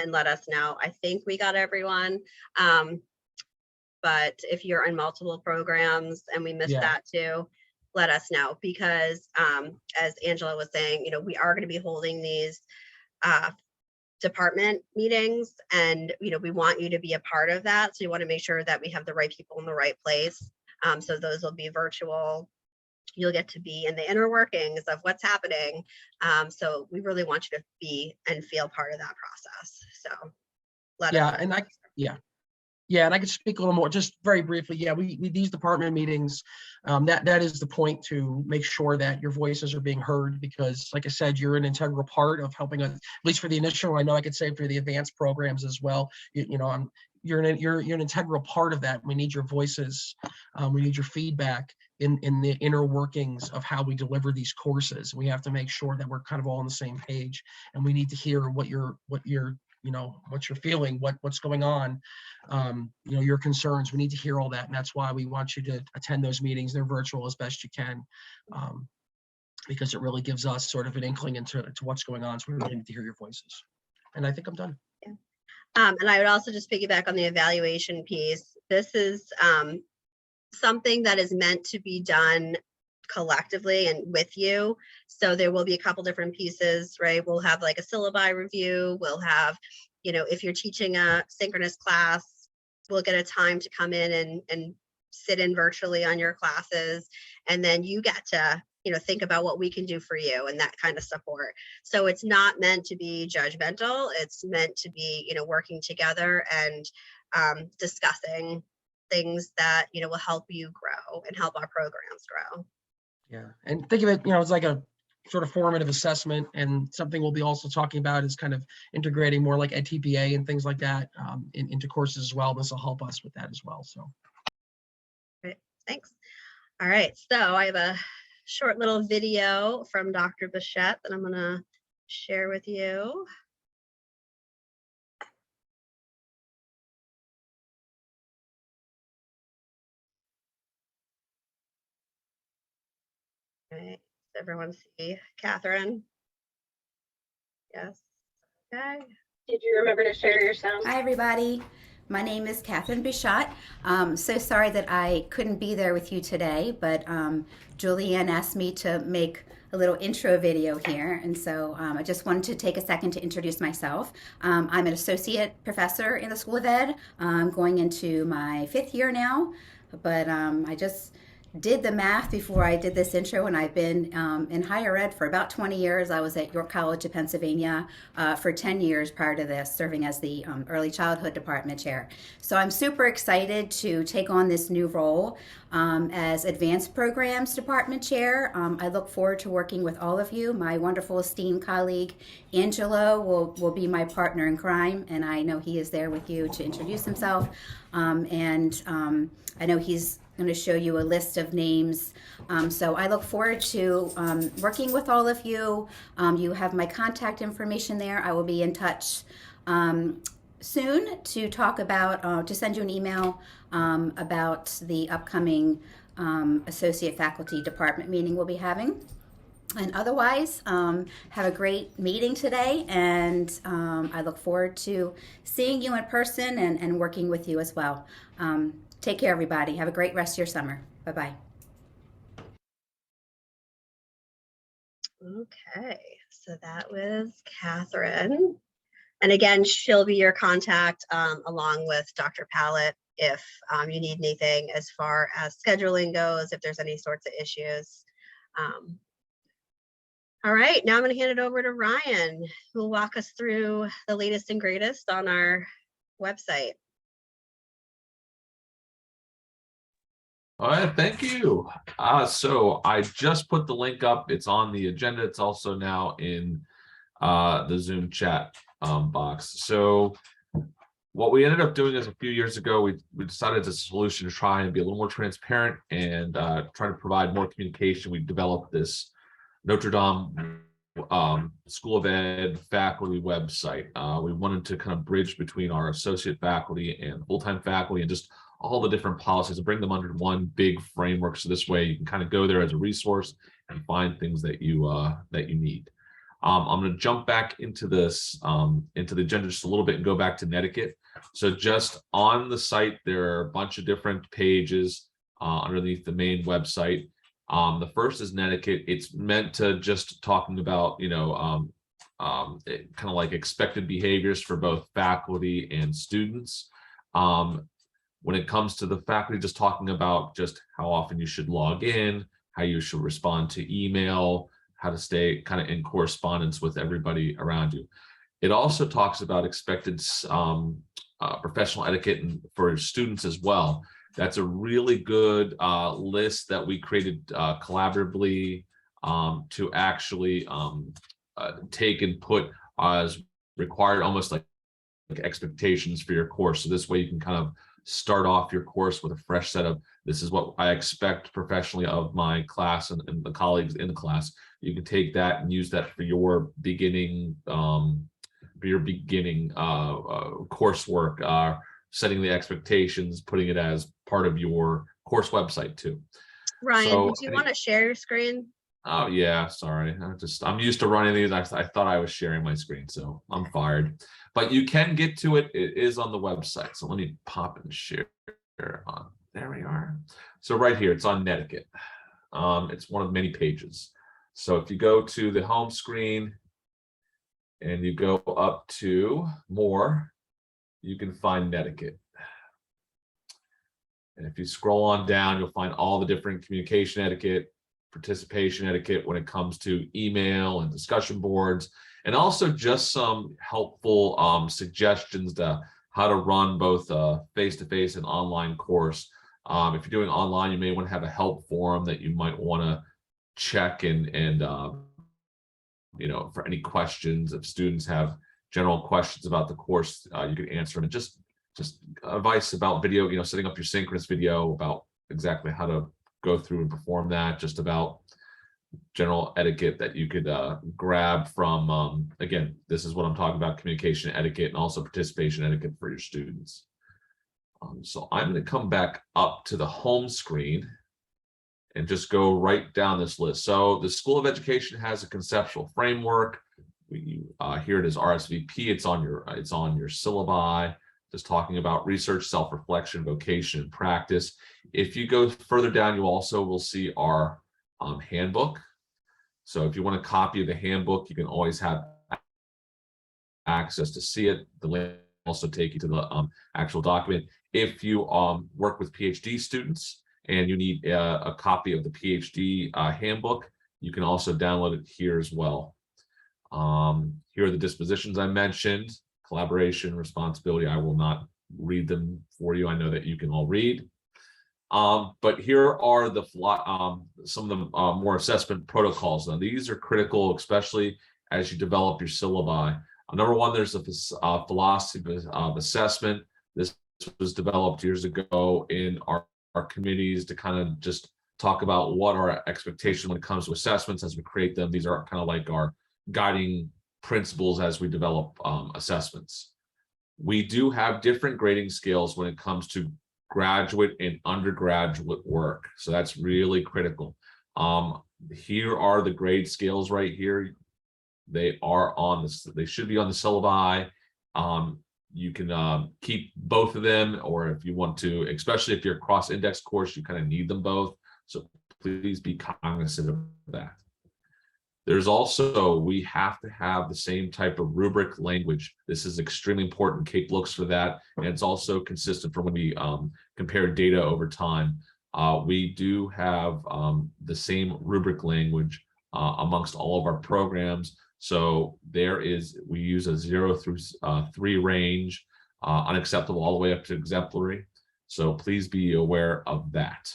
and let us know. I think we got everyone. But if you're in multiple programs and we missed that too, let us know, because as Angela was saying, we are going to be holding these department meetings, and we want you to be a part of that. So you want to make sure that we have the right people in the right place. So those will be virtual. You'll get to be in the inner workings of what's happening. So we really want you to be and feel part of that process. So let us know. And I could speak a little more, just very briefly. We these department meetings, that is the point, to make sure that your voices are being heard, because like I said, you're an integral part of helping us, at least for the initial. I know I could say for the advanced programs as well. You're an integral part of that. We need your voices. We need your feedback, in the inner workings of how we deliver these courses. We have to make sure that we're kind of all on the same page, and we need to hear what you're feeling, what's going on, your concerns. We need to hear all that, and that's why we want you to attend those meetings. They're virtual as best you can, because it really gives us sort of an inkling into what's going on. So we really need to hear your voices. And I think I'm done. Yeah. And I would also just piggyback on the evaluation piece. This is something that is meant to be done collectively and with you. So there will be a couple different pieces, right? We'll have like a syllabi review. We'll have, if you're teaching a synchronous class, we'll get a time to come in and sit in virtually on your classes. And then you get to, think about what we can do for you and that kind of support. So it's not meant to be judgmental. It's meant to be, working together and discussing things that, will help you grow and help our programs grow. Yeah. And think of it, it's like a sort of formative assessment, and something we'll be also talking about is kind of integrating more like EdTPA and things like that into courses as well. This will help us with that as well. So. Great. Thanks. All right. So I have a short little video from Dr. Bichette that I'm going to share with you. Okay, does everyone see Catherine? Yes. Okay. Did you remember to share your sound? Hi, everybody. My name is Catherine Bichette. So sorry that I couldn't be there with you today, but Julianne asked me to make a little intro video here. And so I just wanted to take a second to introduce myself. I'm an associate professor in the School of Ed. I'm going into my 5th year now, but I just did the math before I did this intro, and I've been in higher ed for about 20 years. I was at York College of Pennsylvania for 10 years prior to this, serving as the early childhood department chair. So I'm super excited to take on this new role as advanced programs department chair. I look forward to working with all of you. My wonderful esteemed colleague Angelo will be my partner in crime, and I know he is there with you to introduce himself. I know he's going to show you a list of names. So I look forward to working with all of you. You have my contact information there. I will be in touch soon to talk about, to send you an email about the upcoming associate faculty department meeting we'll be having. And otherwise, have a great meeting today, and I look forward to seeing you in person and working with you as well. Take care, everybody. Have a great rest of your summer. Bye-bye. Okay, so that was Catherine. And again, she'll be your contact along with Dr. Pallett if you need anything as far as scheduling goes, if there's any sorts of issues. All right, now I'm going to hand it over to Ryan, who will walk us through the latest and greatest on our website. All right, thank you. So I just put the link up. It's on the agenda. It's also now in the Zoom chat box. So what we ended up doing is a few years ago, we decided as a solution to try and be a little more transparent and try to provide more communication. We developed this Notre Dame School of Ed faculty website. We wanted to kind of bridge between our associate faculty and full-time faculty and just all the different policies and bring them under one big framework. So this way you can kind of go there as a resource and find things that you need. I'm going to jump back into this, into the agenda just a little bit and go back to Netiquette. So just on the site, there are a bunch of different pages underneath the main website. The first is Netiquette. It's meant to just talking about, kind of like expected behaviors for both faculty and students. When it comes to the faculty, just talking about just how often you should log in, how you should respond to email, how to stay kind of in correspondence with everybody around you. It also talks about expected professional etiquette for students as well. That's a really good list that we created collaboratively to actually take and put as required, almost like expectations for your course. So this way you can kind of start off your course with a fresh set of, this is what I expect professionally of my class and the colleagues in the class. You can take that and use that for your beginning coursework, setting the expectations, putting it as part of your course website too. Ryan, So, do you want to share your screen? Oh yeah, sorry. I'm used to running these. I thought I was sharing my screen, so I'm fired. But you can get to it. It is on the website. So let me pop and share on. There we are. So right here, it's on Netiquette. It's one of many pages. So if you go to the home screen and you go up to more, you can find Netiquette. And if you scroll on down, you'll find all the different communication etiquette, participation etiquette when it comes to email and discussion boards, and also just some helpful suggestions to how to run both face-to-face and online course. If you're doing online, you may want to have a help forum that you might want to check and for any questions. If students have general questions about the course, you can answer them. And just advice about video, setting up your synchronous video, about exactly how to go through and perform that, just about general etiquette that you could grab from, again, this is what I'm talking about, communication etiquette and also participation etiquette for your students. So I'm going to come back up to the home screen and just go right down this list. So the School of Education has a conceptual framework. Here it is, RSVP. It's on your syllabi, just talking about research, self-reflection, vocation, and practice. If you go further down, you also will see our handbook. So if you want a copy of the handbook, you can always have access to see it. The link will also take you to the actual document. If you work with PhD students and you need a copy of the PhD handbook, you can also download it here as well. Here are the dispositions I mentioned: collaboration, responsibility. I will not read them for you. I know that you can all read. But here are the some of the more assessment protocols. Now, these are critical, especially as you develop your syllabi. Number one, there's a philosophy of assessment. This was developed years ago in our communities to kind of just talk about what our expectations when it comes to assessments as we create them. These are kind of like our guiding principles as we develop assessments. We do have different grading scales when it comes to graduate and undergraduate work. So that's really critical. Here are the grade scales right here. They are on this, they should be on the syllabi. You can keep both of them, or if you want to, especially if you're a cross-index course, you kind of need them both. So please be cognizant of that. There's also, we have to have the same type of rubric language. This is extremely important. CAPE looks for that. And it's also consistent from when we compare data over time. We do have the same rubric language amongst all of our programs. So we use a 0 through 3 range, unacceptable all the way up to exemplary. So please be aware of that.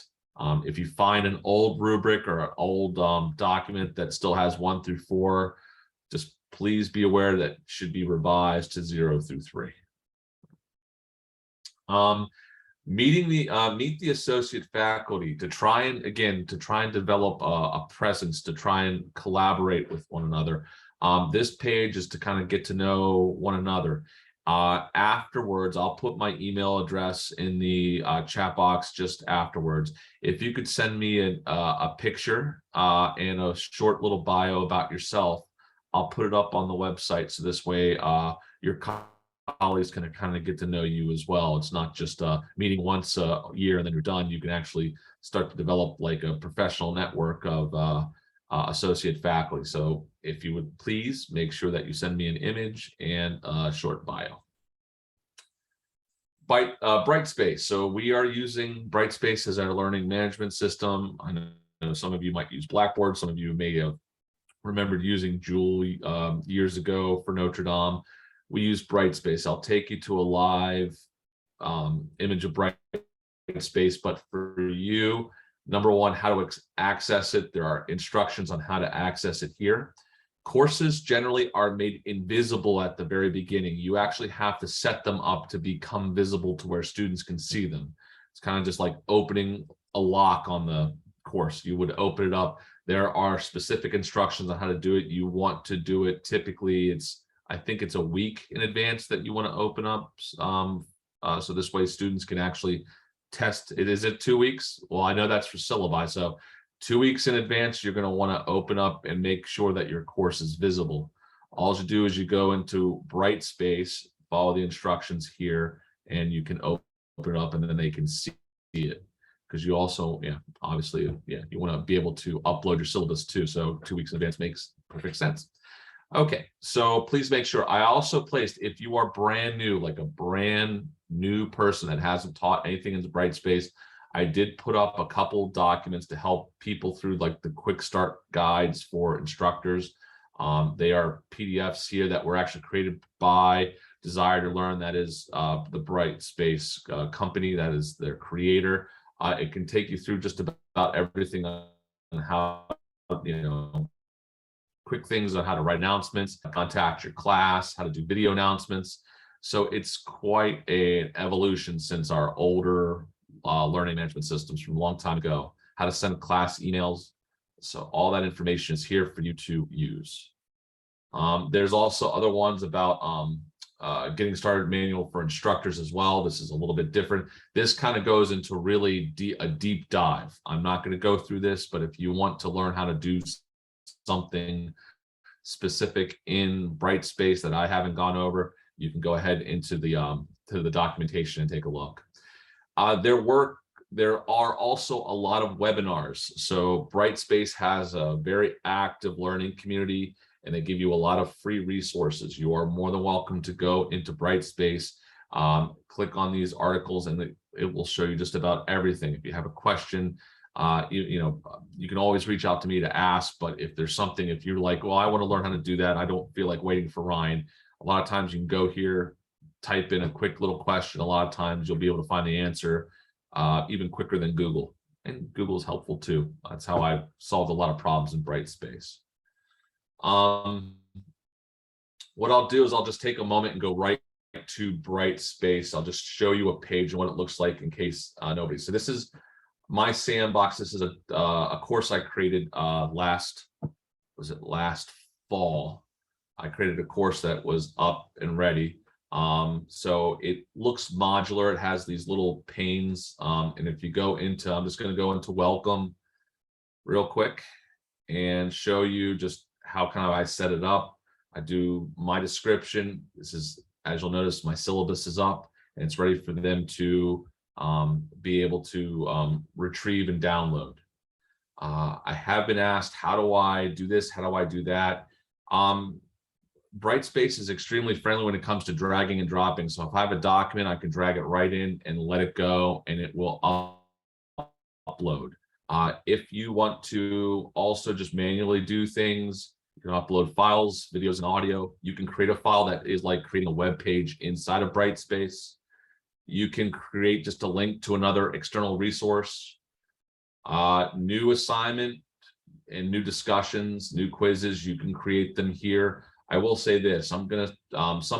If you find an old rubric or an old document that still has 1 through 4, just please be aware that it should be revised to 0 through 3. Meet the associate faculty to try and develop a presence, to try and collaborate with one another. This page is to kind of get to know one another. Afterwards, I'll put my email address in the chat box just afterwards. If you could send me a picture and a short little bio about yourself, I'll put it up on the website. So this way your colleagues can kind of get to know you as well. It's not just a meeting once a year and then you're done. You can actually start to develop like a professional network of associate faculty. So if you would please make sure that you send me an image and a short bio. Brightspace. So we are using Brightspace as our learning management system. I know some of you might use Blackboard. Some of you may have remembered using Julie years ago for Notre Dame. We use Brightspace. I'll take you to a live image of Brightspace, but for you, number one, how to access it. There are instructions on how to access it here. Courses generally are made invisible at the very beginning. You actually have to set them up to become visible to where students can see them. It's kind of just like opening a lock on the course. You would open it up. There are specific instructions on how to do it. You want to do it, typically I think it's a week in advance that you want to open up. So this way students can actually test it. Is it 2 weeks? Well, I know that's for syllabi. So 2 weeks in advance, you're going to want to open up and make sure that your course is visible. All you do is you go into Brightspace, follow the instructions here, and you can open it up and then they can see it. Because you also, obviously, you want to be able to upload your syllabus too. So 2 weeks in advance makes perfect sense. Okay, so please make sure. I also placed, if you are brand new, like a brand new person that hasn't taught anything in the Brightspace, I did put up a couple documents to help people through like the quick start guides for instructors. They are PDFs here that were actually created by Desire to Learn. That is the Brightspace company. That is their creator. It can take you through just about everything on how, quick things on how to write announcements, contact your class, how to do video announcements. So it's quite an evolution since our older learning management systems from a long time ago, how to send class emails. So all that information is here for you to use. There's also other ones about getting started manual for instructors as well. This is a little bit different. This kind of goes into really a deep dive. I'm not going to go through this, but if you want to learn how to do something specific in Brightspace that I haven't gone over, you can go ahead into the to the documentation and take a look. There are also a lot of webinars. So Brightspace has a very active learning community, and they give you a lot of free resources. You are more than welcome to go into Brightspace, click on these articles, and it will show you just about everything. If you have a question, you can always reach out to me to ask. But if there's something, if you're like, well, I want to learn how to do that, I don't feel like waiting for Ryan, a lot of times you can go here, type in a quick little question. A lot of times you'll be able to find the answer even quicker than Google. And Google is helpful too. That's how I've solved a lot of problems in Brightspace. What I'll do is I'll just take a moment and go right to Brightspace. I'll just show you a page and what it looks like in case nobody. So this is my sandbox. This is a course I created last fall. I created a course that was up and ready. So it looks modular. It has these little panes. And if you go into, I'm just going to go into welcome real quick and show you just how kind of I set it up. I do my description. This is, as you'll notice, my syllabus is up and it's ready for them to be able to retrieve and download. I have been asked, how do I do this? How do I do that? Brightspace is extremely friendly when it comes to dragging and dropping. So if I have a document, I can drag it right in and let it go, and it will upload. If you want to also just manually do things, you can upload files, videos, and audio. You can create a file that is like creating a web page inside of Brightspace. You can create just a link to another external resource. New assignment and new discussions, new quizzes, you can create them here. I will say this, some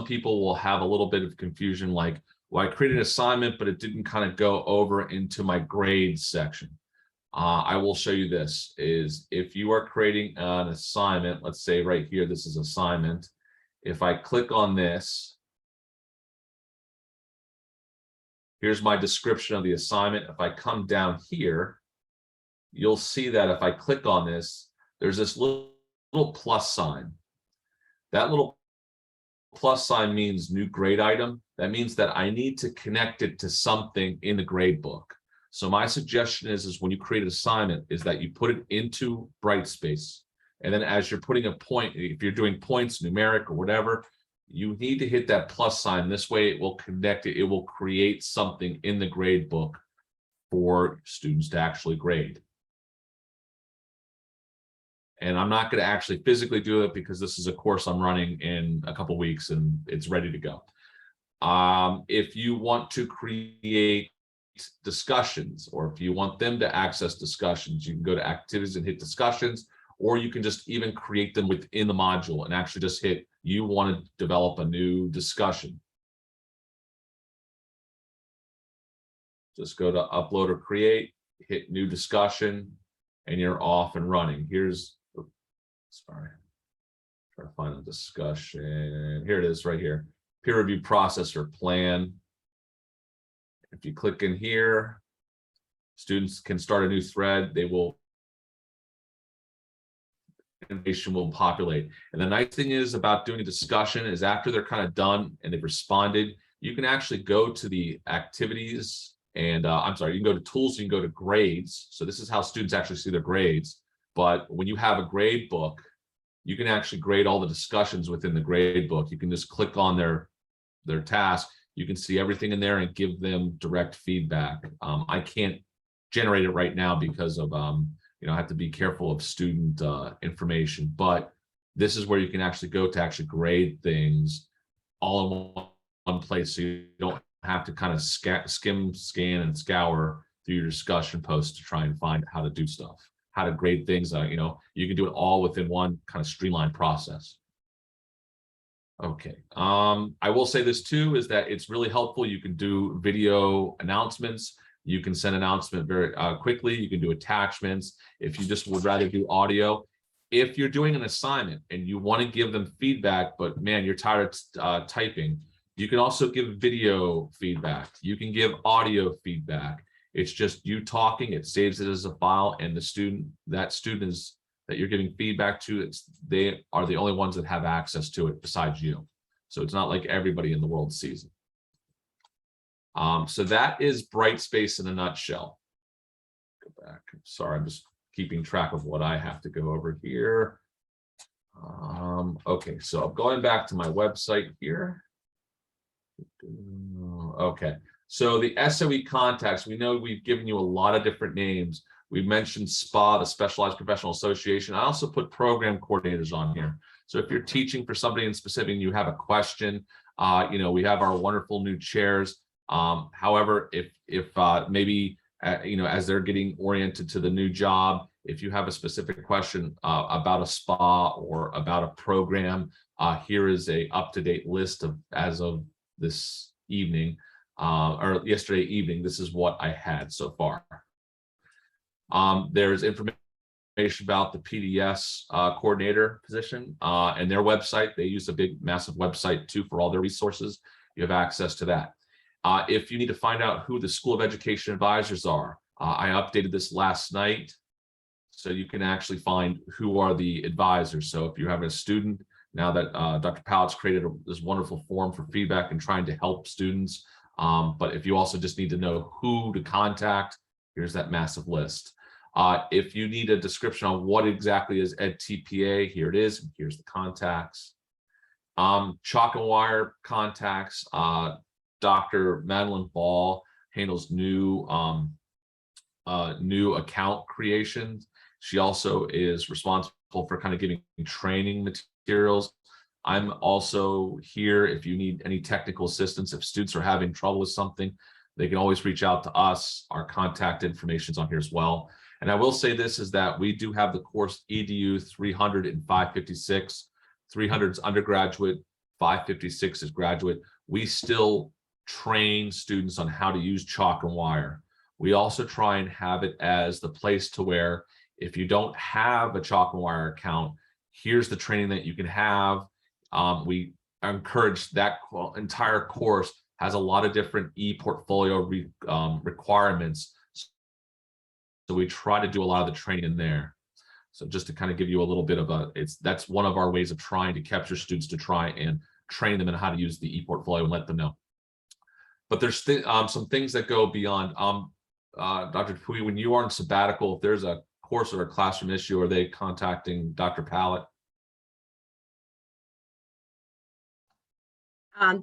people will have a little bit of confusion, like, well, I created an assignment, but it didn't kind of go over into my grades section. I will show you this, is if you are creating an assignment, let's say right here, this is assignment. If I click on this, here's my description of the assignment. If I come down here, you'll see that if I click on this, there's this little plus sign. That little plus sign means new grade item. That means that I need to connect it to something in the grade book. So my suggestion is when you create an assignment, is that you put it into Brightspace. And then as you're putting a point, if you're doing points, numeric or whatever, you need to hit that plus sign. This way it will connect it. It will create something in the grade book for students to actually grade. And I'm not going to actually physically do it because this is a course I'm running in a couple weeks and it's ready to go. If you want to create discussions, or if you want them to access discussions, you can go to activities and hit discussions, or you can just even create them within the module and actually just hit, you want to develop a new discussion. Just go to upload or create, hit new discussion, and you're off and running. Here's, sorry, try to find a discussion. Here it is right here. Peer review process or plan. If you click in here, students can start a new thread. Information will populate. And the nice thing is about doing a discussion is after they're kind of done and they've responded, you can actually go to the activities and I'm sorry, you can go to tools, you can go to grades. So this is how students actually see their grades. But when you have a grade book, you can actually grade all the discussions within the grade book. You can just click on their task. You can see everything in there and give them direct feedback. I can't generate it right now because of, I have to be careful of student information, but this is where you can actually go to actually grade things all in one place. So you don't have to kind of skim, scan, and scour through your discussion posts to try and find how to do stuff, how to grade things. You can do it all within one kind of streamlined process. Okay. I will say this too, is that it's really helpful. You can do video announcements. You can send announcement very quickly. You can do attachments. If you just would rather do audio, if you're doing an assignment and you want to give them feedback, but man, you're tired of typing, you can also give video feedback. You can give audio feedback. It's just you talking, it saves it as a file, and the student that you're giving feedback to, they are the only ones that have access to it besides you. So it's not like everybody in the world sees it. So that is Brightspace in a nutshell. Go back. Sorry, I'm just keeping track of what I have to go over here. Okay, so I'm going back to my website here. Okay, so the SOE contacts, we know we've given you a lot of different names. We mentioned SPA, the Specialized Professional Association. I also put program coordinators on here. So if you're teaching for somebody in specific and you have a question, we have our wonderful new chairs. However, if maybe, as they're getting oriented to the new job, if you have a specific question about a SPA or about a program, here is a up-to-date list as of this evening or yesterday evening. This is what I had so far. There's information about the PDS coordinator position and their website. They use a big, massive website too for all their resources. You have access to that. If you need to find out who the School of Education advisors are, I updated this last night, so you can actually find who are the advisors. So if you have a student, now that Dr. Pallett's created this wonderful form for feedback and trying to help students, but if you also just need to know who to contact, here's that massive list. If you need a description on what exactly is EdTPA, here it is. Here's the contacts. Chalk and wire contacts. Dr. Madeline Ball handles new account creations. She also is responsible for kind of giving training materials. I'm also here if you need any technical assistance. If students are having trouble with something, they can always reach out to us. Our contact information is on here as well. And I will say this is that we do have the course EDU 300 and 556. 300 is undergraduate, 556 is graduate. We still train students on how to use chalk and wire. We also try and have it as the place to where if you don't have a chalk and wire account, here's the training that you can have. We encourage that entire course has a lot of different e-portfolio requirements. So we try to do a lot of the training in there. So just to kind of give you a little bit of that's one of our ways of trying to capture students to try and train them in how to use the e-portfolio and let them know. But there's some things that go beyond. Dr. Dupuy, when you are on sabbatical, if there's a course or a classroom issue, are they contacting Dr. Pallett?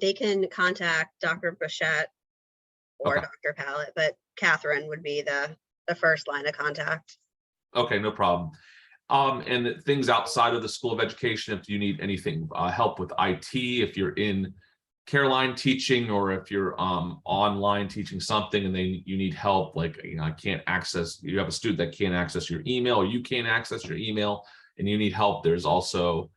They can contact Dr. Bichette or Okay. Dr. Pallett, but Catherine would be the first line of contact. Okay, no problem. And things outside of the School of Education, if you need anything, help with IT, if you're in Caroline teaching, or if you're online teaching something and you need help, like, I can't access, you have a student that can't access your email, or you can't access your email, and you need help, there's also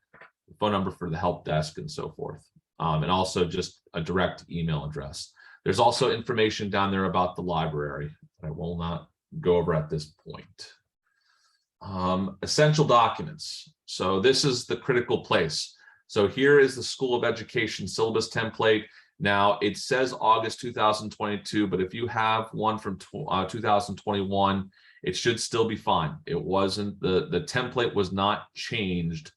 a phone number for the help desk and so forth. And also just a direct email address. There's also information down there about the library that I will not go over at this point. Essential documents. So this is the critical place. So here is the School of Education syllabus template. Now it says August 2022, but if you have one from 2021, it should still be fine. It wasn't, the template was not changed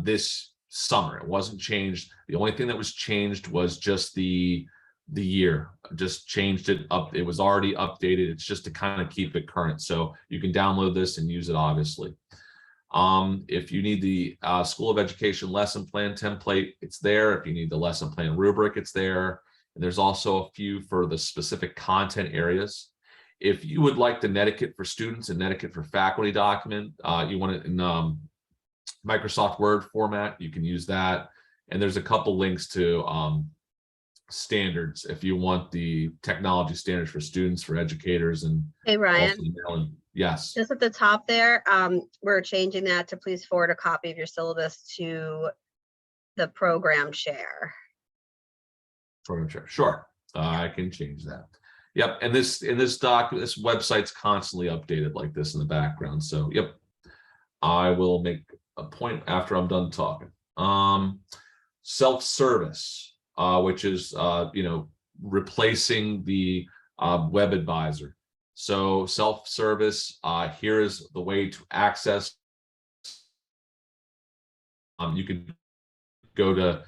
this summer. It wasn't changed. The only thing that was changed was just the year. Just changed it up. It was already updated. It's just to kind of keep it current. So you can download this and use it, obviously. If you need the School of Education lesson plan template, it's there. If you need the lesson plan rubric, it's there. And there's also a few for the specific content areas. If you would like the Netiquette for students and Netiquette for faculty document, you want it in Microsoft Word format, you can use that. And there's a couple links to standards if you want the technology standards for students, for educators, and Hey, Ryan. Yes. Just at the top there, we're changing that to please forward a copy of your syllabus to the program share. Program share, sure. I can change that. Yep, and this website's constantly updated like this in the background. So yep, I will make a point after I'm done talking. Self-service, which is replacing the web advisor. So self-service, here is the way to access. You can go to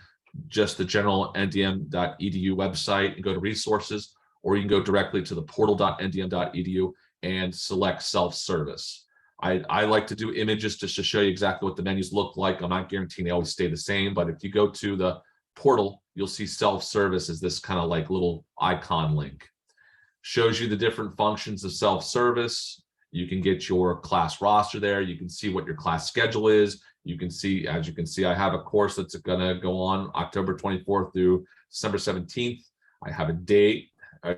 just the general ndm.edu website and go to resources, or you can go directly to the portal.ndm.edu and select self-service. I like to do images just to show you exactly what the menus look like. I'm not guaranteeing they always stay the same, but if you go to the portal, you'll see self-service as this kind of like little icon link. Shows you the different functions of self-service. You can get your class roster there. You can see what your class schedule is. You can see, as you can see, I have a course that's going to go on October 24th through December 17th. I have a date, a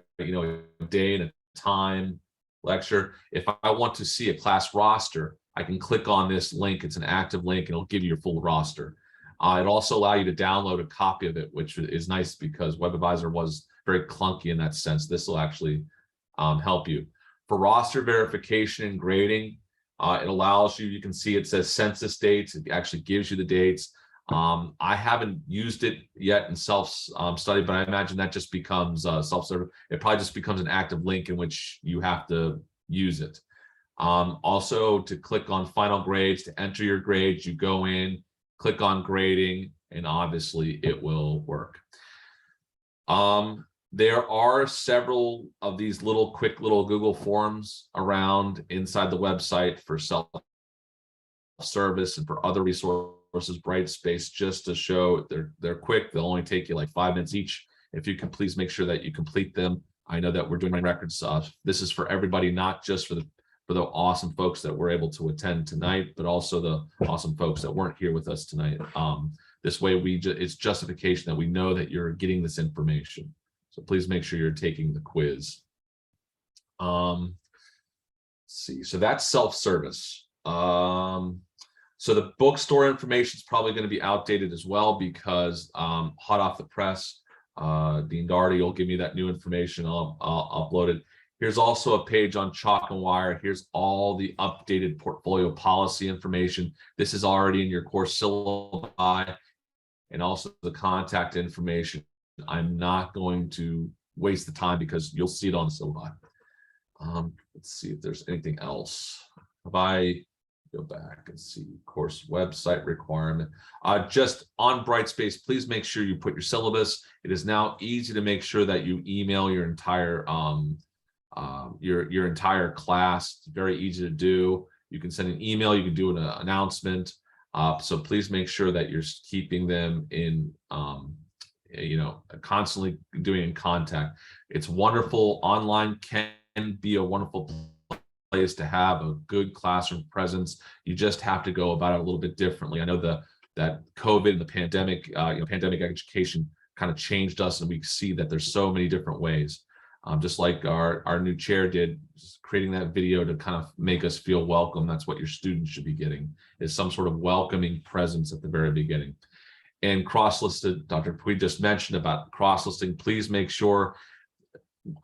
day and a time lecture. If I want to see a class roster, I can click on this link. It's an active link and it'll give you your full roster. It also allows you to download a copy of it, which is nice because WebAdvisor was very clunky in that sense. This will actually help you. For roster verification and grading, it allows you, you can see it says census dates. It actually gives you the dates. I haven't used it yet in self-study, but I imagine that just becomes self-serve. It probably just becomes an active link in which you have to use it. Also, to click on final grades, to enter your grades, you go in, click on grading, and obviously it will work. There are several of these quick little Google forms around inside the website for self-service and for other resources, Brightspace, just to show they're quick. They'll only take you like 5 minutes each. If you can, please make sure that you complete them. I know that we're doing records. This is for everybody, not just for the awesome folks that were able to attend tonight, but also the awesome folks that weren't here with us tonight. This way, it's justification that we know that you're getting this information. So please make sure you're taking the quiz. Let's see, so that's self-service. So the bookstore information is probably going to be outdated as well because hot off the press, Dean Doherty will give me that new information. I'll upload it. Here's also a page on Chalk and Wire. Here's all the updated portfolio policy information. This is already in your course syllabi, and also the contact information. I'm not going to waste the time because you'll see it on the syllabi. Let's see if there's anything else. If I go back and see course website requirement, just on Brightspace, please make sure you put your syllabus. It is now easy to make sure that you email your entire entire class. It's very easy to do. You can send an email, you can do an announcement. So please make sure that you're keeping them in, constantly doing in contact. It's wonderful. Online can be a wonderful place to have a good classroom presence. You just have to go about it a little bit differently. I know that COVID and the pandemic, pandemic education kind of changed us, and we see that there's so many different ways. Just like our new chair did, just creating that video to kind of make us feel welcome. That's what your students should be getting, is some sort of welcoming presence at the very beginning. And cross-listed, Dr. Pui just mentioned about cross-listing. Please make sure,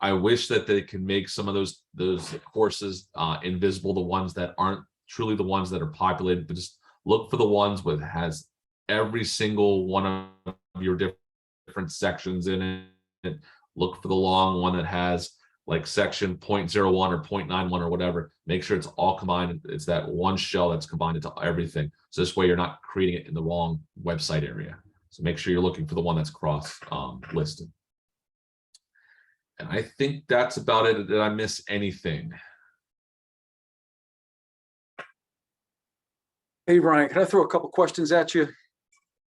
I wish that they can make some of those courses invisible, the ones that aren't truly the ones that are populated, but just look for the ones with has every single one of your different sections in it. Look for the long one that has like section 0.01 or 0.91 or whatever. Make sure it's all combined. It's that one shell that's combined into everything. So this way you're not creating it in the wrong website area. So make sure you're looking for the one that's cross listed. And I think that's about it. Did I miss anything? Hey, Ryan, can I throw a couple questions at you?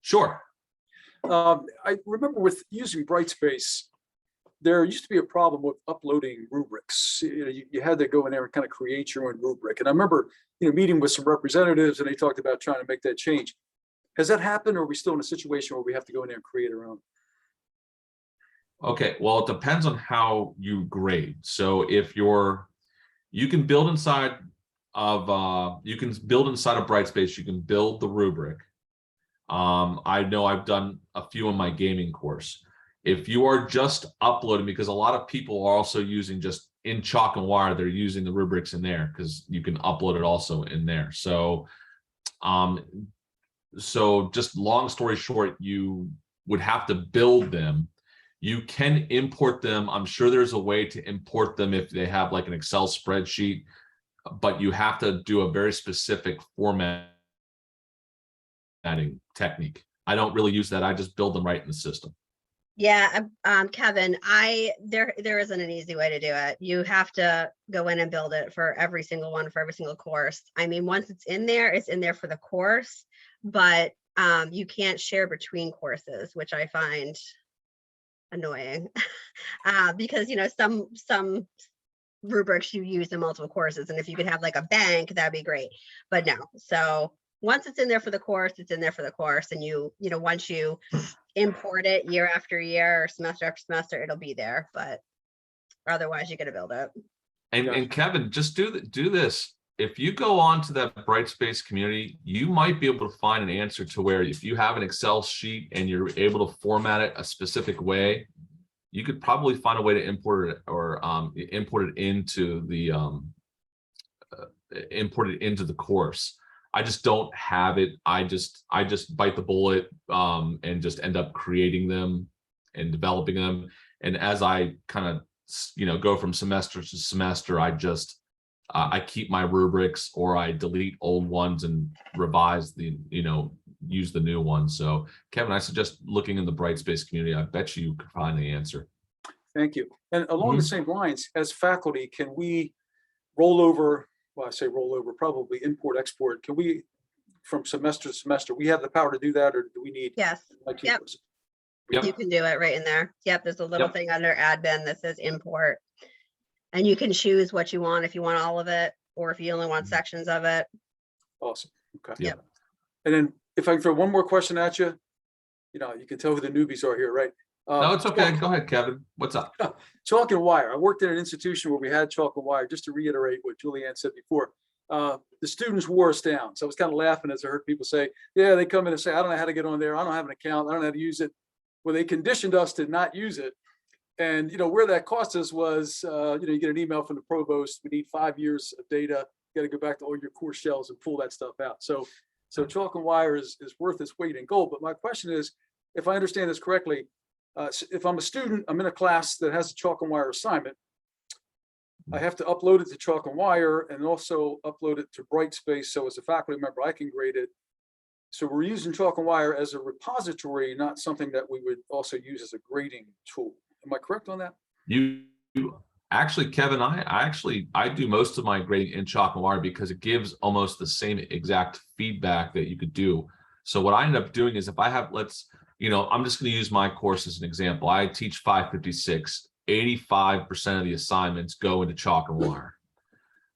Sure. I remember with using Brightspace, there used to be a problem with uploading rubrics. You had to go in there and kind of create your own rubric. And I remember, meeting with some representatives, and they talked about trying to make that change. Has that happened, or are we still in a situation where we have to go in there and create our own? Okay, well, it depends on how you grade. So if you can build inside of Brightspace, you can build the rubric. I know I've done a few in my gaming course. If you are just uploading, because a lot of people are also using just in chalk and wire, they're using the rubrics in there because you can upload it also in there. So, just long story short, you would have to build them. You can import them. I'm sure there's a way to import them if they have like an Excel spreadsheet, but you have to do a very specific formatting technique. I don't really use that. I just build them right in the system. Yeah, Kevin, there isn't an easy way to do it. You have to go in and build it for every single one, for every single course. I mean, once it's in there for the course, but you can't share between courses, which I find annoying because some rubrics you use in multiple courses, and if you could have like a bank, that'd be great, but no. So once it's in there for the course, it's in there for the course, and once you import it year after year or semester after semester, it'll be there, but otherwise you got to build it. And Kevin, just do this. If you go on to that Brightspace community, you might be able to find an answer to where if you have an Excel sheet and you're able to format it a specific way, you could probably find a way to import it or import it into the course. I just don't have it. I just bite the bullet and just end up creating them and developing them. And as I kind of go from semester to semester, I keep my rubrics, or I delete old ones and revise use the new ones. So Kevin, I suggest looking in the Brightspace community. I bet you could find the answer. Thank you. And along the same lines, as faculty, can we roll over? Well, I say roll over, probably import, export. Can we, from semester to semester, we have the power to do that, or do we need? Yes. Yep. You can do it right in there. Yep. There's a little thing under admin that says import, and you can choose what you want, if you want all of it, or if you only want sections of it. Awesome. Okay. Yep. And then if I can throw one more question at you, you can tell who the newbies are here, right? No, it's okay. Go ahead, Kevin. What's up? Chalk and wire. I worked in an institution where we had chalk and wire. Just to reiterate what Julianne said before, the students wore us down. So I was kind of laughing as I heard people say, yeah, they come in and say, I don't know how to get on there. I don't have an account. I don't know how to use it. Well, they conditioned us to not use it. And, where that cost us was, you get an email from the provost. We need 5 years of data. You got to go back to all your course shells and pull that stuff out. So chalk and wire is worth its weight in gold. But my question is, if I understand this correctly, if I'm a student, I'm in a class that has a chalk and wire assignment, I have to upload it to chalk and wire and also upload it to Brightspace. So as a faculty member, I can grade it. So we're using chalk and wire as a repository, not something that we would also use as a grading tool. Am I correct on that? You actually, Kevin, I do most of my grading in chalk and wire because it gives almost the same exact feedback that you could do. So what I end up doing is if I have, I'm just going to use my course as an example. I teach 556. 85% of the assignments go into chalk and wire.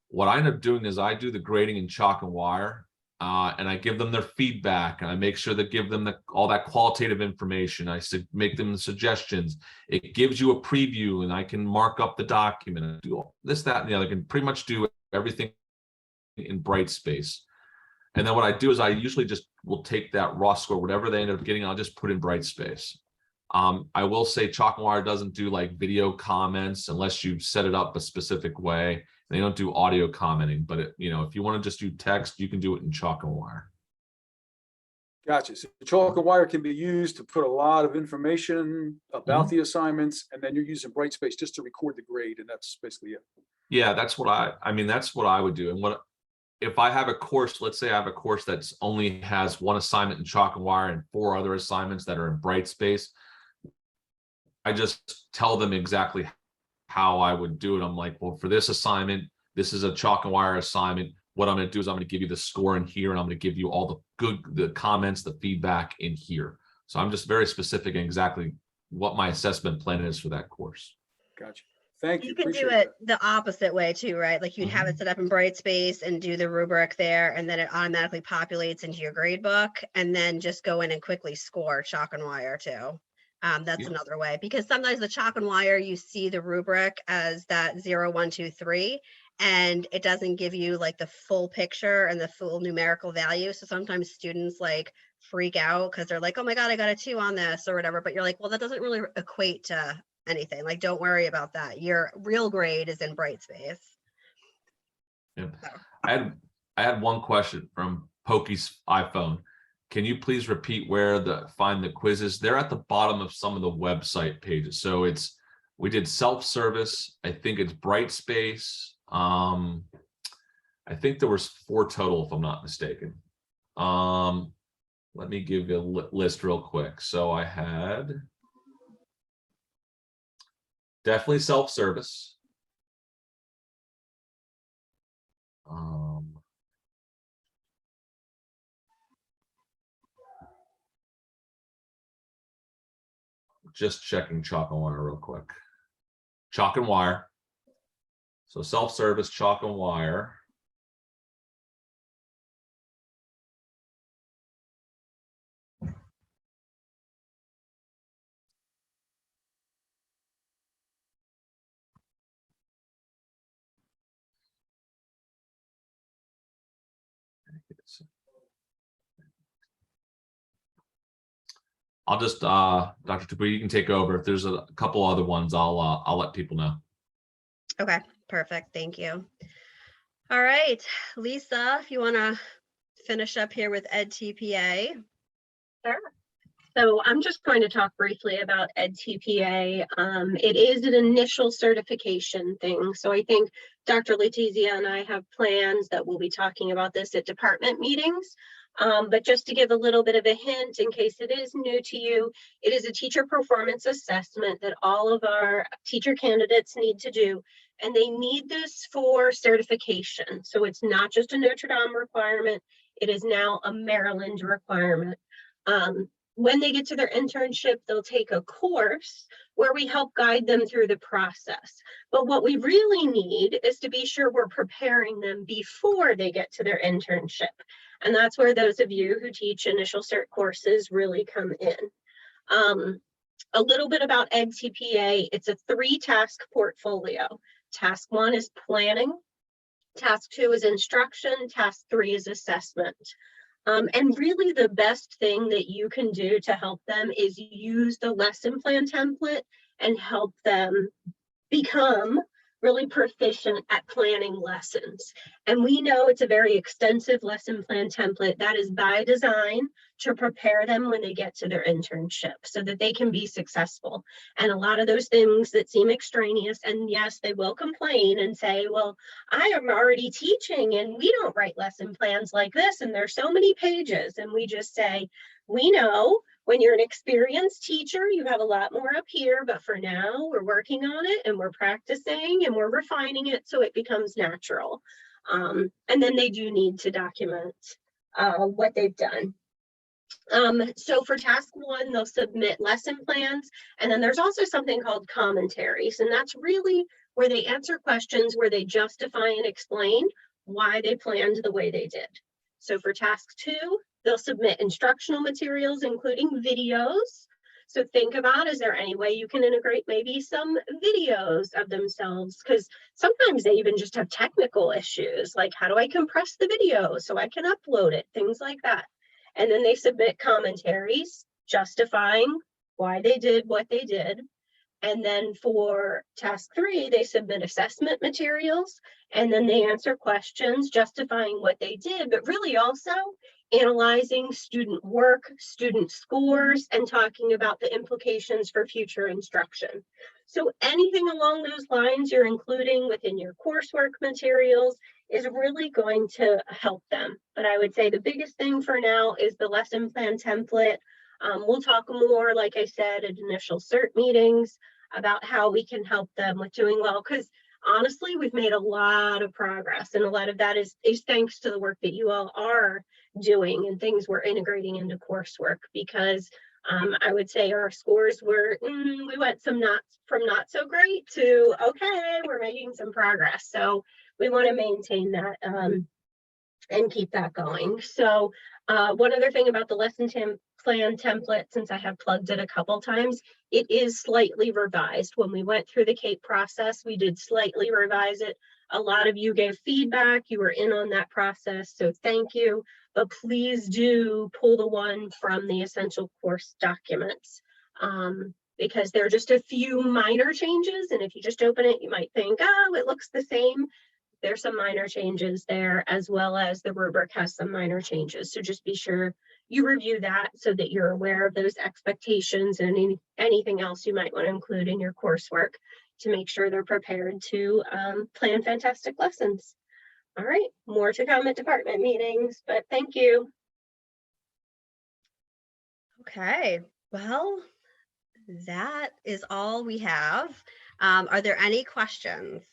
What I end up doing is I do the grading in chalk and wire, and I give them their feedback, and I make sure to give them all that qualitative information. I make them suggestions. It gives you a preview, and I can mark up the document and do all this, that, and the other. I can pretty much do everything in Brightspace. And then what I do is I usually just will take that raw score, whatever they end up getting, I'll just put in Brightspace. I will say Chalk and Wire doesn't do like video comments unless you set it up a specific way. They don't do audio commenting, but if you want to just do text, you can do it in Chalk and Wire. Gotcha. So Chalk and Wire can be used to put a lot of information about the assignments, and then you're using Brightspace just to record the grade, and that's basically it. Yeah, that's what that's what I would do. And if I have a course, let's say I have a course that's only has one assignment in Chalk and Wire and 4 other assignments that are in Brightspace, I just tell them exactly how I would do it. I'm like, well, for this assignment, this is a Chalk and Wire assignment. What I'm going to do is I'm going to give you the score in here, and I'm going to give you all the comments, the feedback in here. So I'm just very specific in exactly what my assessment plan is for that course. Gotcha. Thank you. You can do it the opposite way too, right? Like you'd have it set up in Brightspace and do the rubric there, and then it automatically populates into your grade book, and then just go in and quickly score Chalk and Wire too. That's another way, because sometimes the Chalk and Wire, you see the rubric as that 0, 1, 2, 3, and it doesn't give you like the full picture and the full numerical value. So sometimes students like freak out because they're like, oh my God, I got a 2 on this or whatever. But you're like, well, that doesn't really equate to anything. Like, don't worry about that. Your real grade is in Brightspace. Yeah. I had one question from Pokey's iPhone. Can you please repeat where find the quizzes? They're at the bottom of some of the website pages. So we did self-service. I think it's Brightspace. I think there was 4 total, if I'm not mistaken. Let me give you a list real quick. So I had definitely self-service. Just checking Chalk and Wire real quick. Chalk and Wire. So self-service, Chalk and Wire. I'll just Dr. Tapu, you can take over. If there's a couple other ones, I'll let people know. Okay, perfect. Thank you. All right, Lisa, if you want to finish up here with EdTPA. Sure. So I'm just going to talk briefly about EdTPA. It is an initial certification thing. So I think Dr. Letizia and I have plans that we'll be talking about this at department meetings. But just to give a little bit of a hint, in case it is new to you, it is a teacher performance assessment that all of our teacher candidates need to do. And they need this for certification. So it's not just a Notre Dame requirement. It is now a Maryland requirement. When they get to their internship, they'll take a course where we help guide them through the process. But what we really need is to be sure we're preparing them before they get to their internship. And that's where those of you who teach initial cert courses really come in. A little bit about EdTPA. It's a 3-task portfolio. Task 1 is planning. Task 2 is instruction. Task 3 is assessment. And really the best thing that you can do to help them is use the lesson plan template and help them become really proficient at planning lessons. And we know it's a very extensive lesson plan template that is by design to prepare them when they get to their internship so that they can be successful. And a lot of those things that seem extraneous, and yes, they will complain and say, well, I am already teaching and we don't write lesson plans like this, and there's so many pages. And we just say, we know when you're an experienced teacher, you have a lot more up here, but for now we're working on it and we're practicing and we're refining it so it becomes natural. And then they do need to document what they've done. So for task 1, they'll submit lesson plans, and then there's also something called commentaries, and that's really where they answer questions where they justify and explain why they planned the way they did. So for task 2, they'll submit instructional materials, including videos. So think about, is there any way you can integrate maybe some videos of themselves? Because sometimes they even just have technical issues, like how do I compress the video so I can upload it, things like that. And then they submit commentaries justifying why they did what they did. And then for task 3, they submit assessment materials, and then they answer questions justifying what they did, but really also analyzing student work, student scores, and talking about the implications for future instruction. So anything along those lines you're including within your coursework materials is really going to help them. But I would say the biggest thing for now is the lesson plan template. We'll talk more, like I said, at initial CERT meetings about how we can help them with doing well, because honestly, we've made a lot of progress, and a lot of that is thanks to the work that you all are doing and things we're integrating into coursework, because I would say our scores were, we went from not so great to, okay, we're making some progress. So we want to maintain that and keep that going. So one other thing about the lesson plan template, since I have plugged it a couple times, it is slightly revised. When we went through the CAPE process, we did slightly revise it. A lot of you gave feedback, you were in on that process, so thank you. But please do pull the one from the essential course documents, because there are just a few minor changes, and if you just open it, you might think, oh, it looks the same. There's some minor changes there, as well as the rubric has some minor changes. So just be sure you review that so that you're aware of those expectations and anything else you might want to include in your coursework to make sure they're prepared to plan fantastic lessons. All right, more to come at department meetings, but thank you. Okay, well, that is all we have. Are there any questions?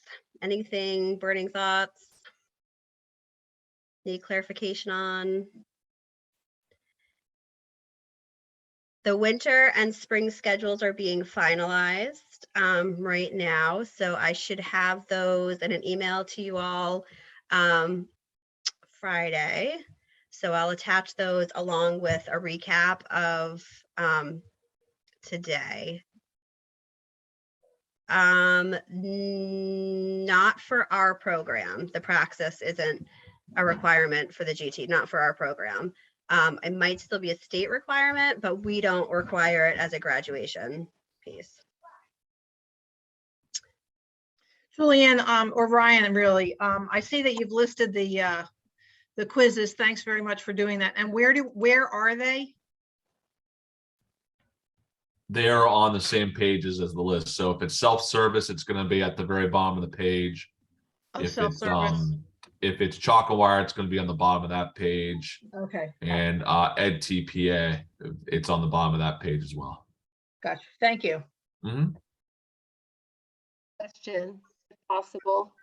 Anything, burning thoughts? Need clarification on? The winter and spring schedules are being finalized right now, so I should have those in an email to you all Friday. So I'll attach those along with a recap of today. Not for our program. The praxis isn't a requirement for the GT, not for our program. It might still be a state requirement, but we don't require it as a graduation piece. Julianne, or Ryan, really, I see that you've listed the quizzes. Thanks very much for doing that. And where are they? They're on the same pages as the list. So if it's self-service, it's going to be at the very bottom of the page. Oh, If it's chalk and wire, it's going to be on the bottom of that page. Okay. And Ed TPA, it's on the bottom of that page as well. Gotcha. Thank you. Mm-hmm. Question, if possible.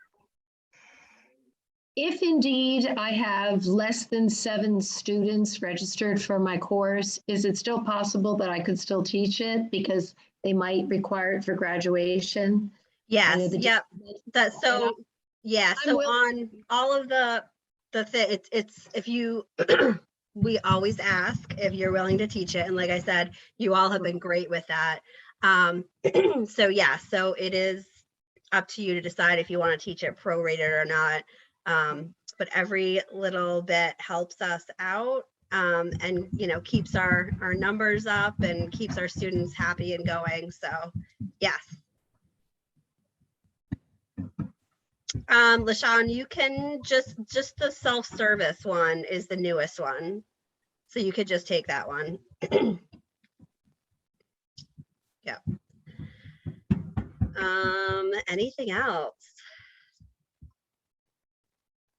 If indeed I have less than 7 students registered for my course, is it still possible that I could still teach it because they might require it for graduation? Yes. Yep. That's so. Yeah. So on all of it's if you. We always ask if you're willing to teach it, and like I said, you all have been great with that. So yeah. So it is up to you to decide if you want to teach it prorated or not. But every little bit helps us out and keeps our numbers up and keeps our students happy and going. So yes. LaShawn, you can just the self-service one is the newest one. So you could just take that one. Yeah. Anything else?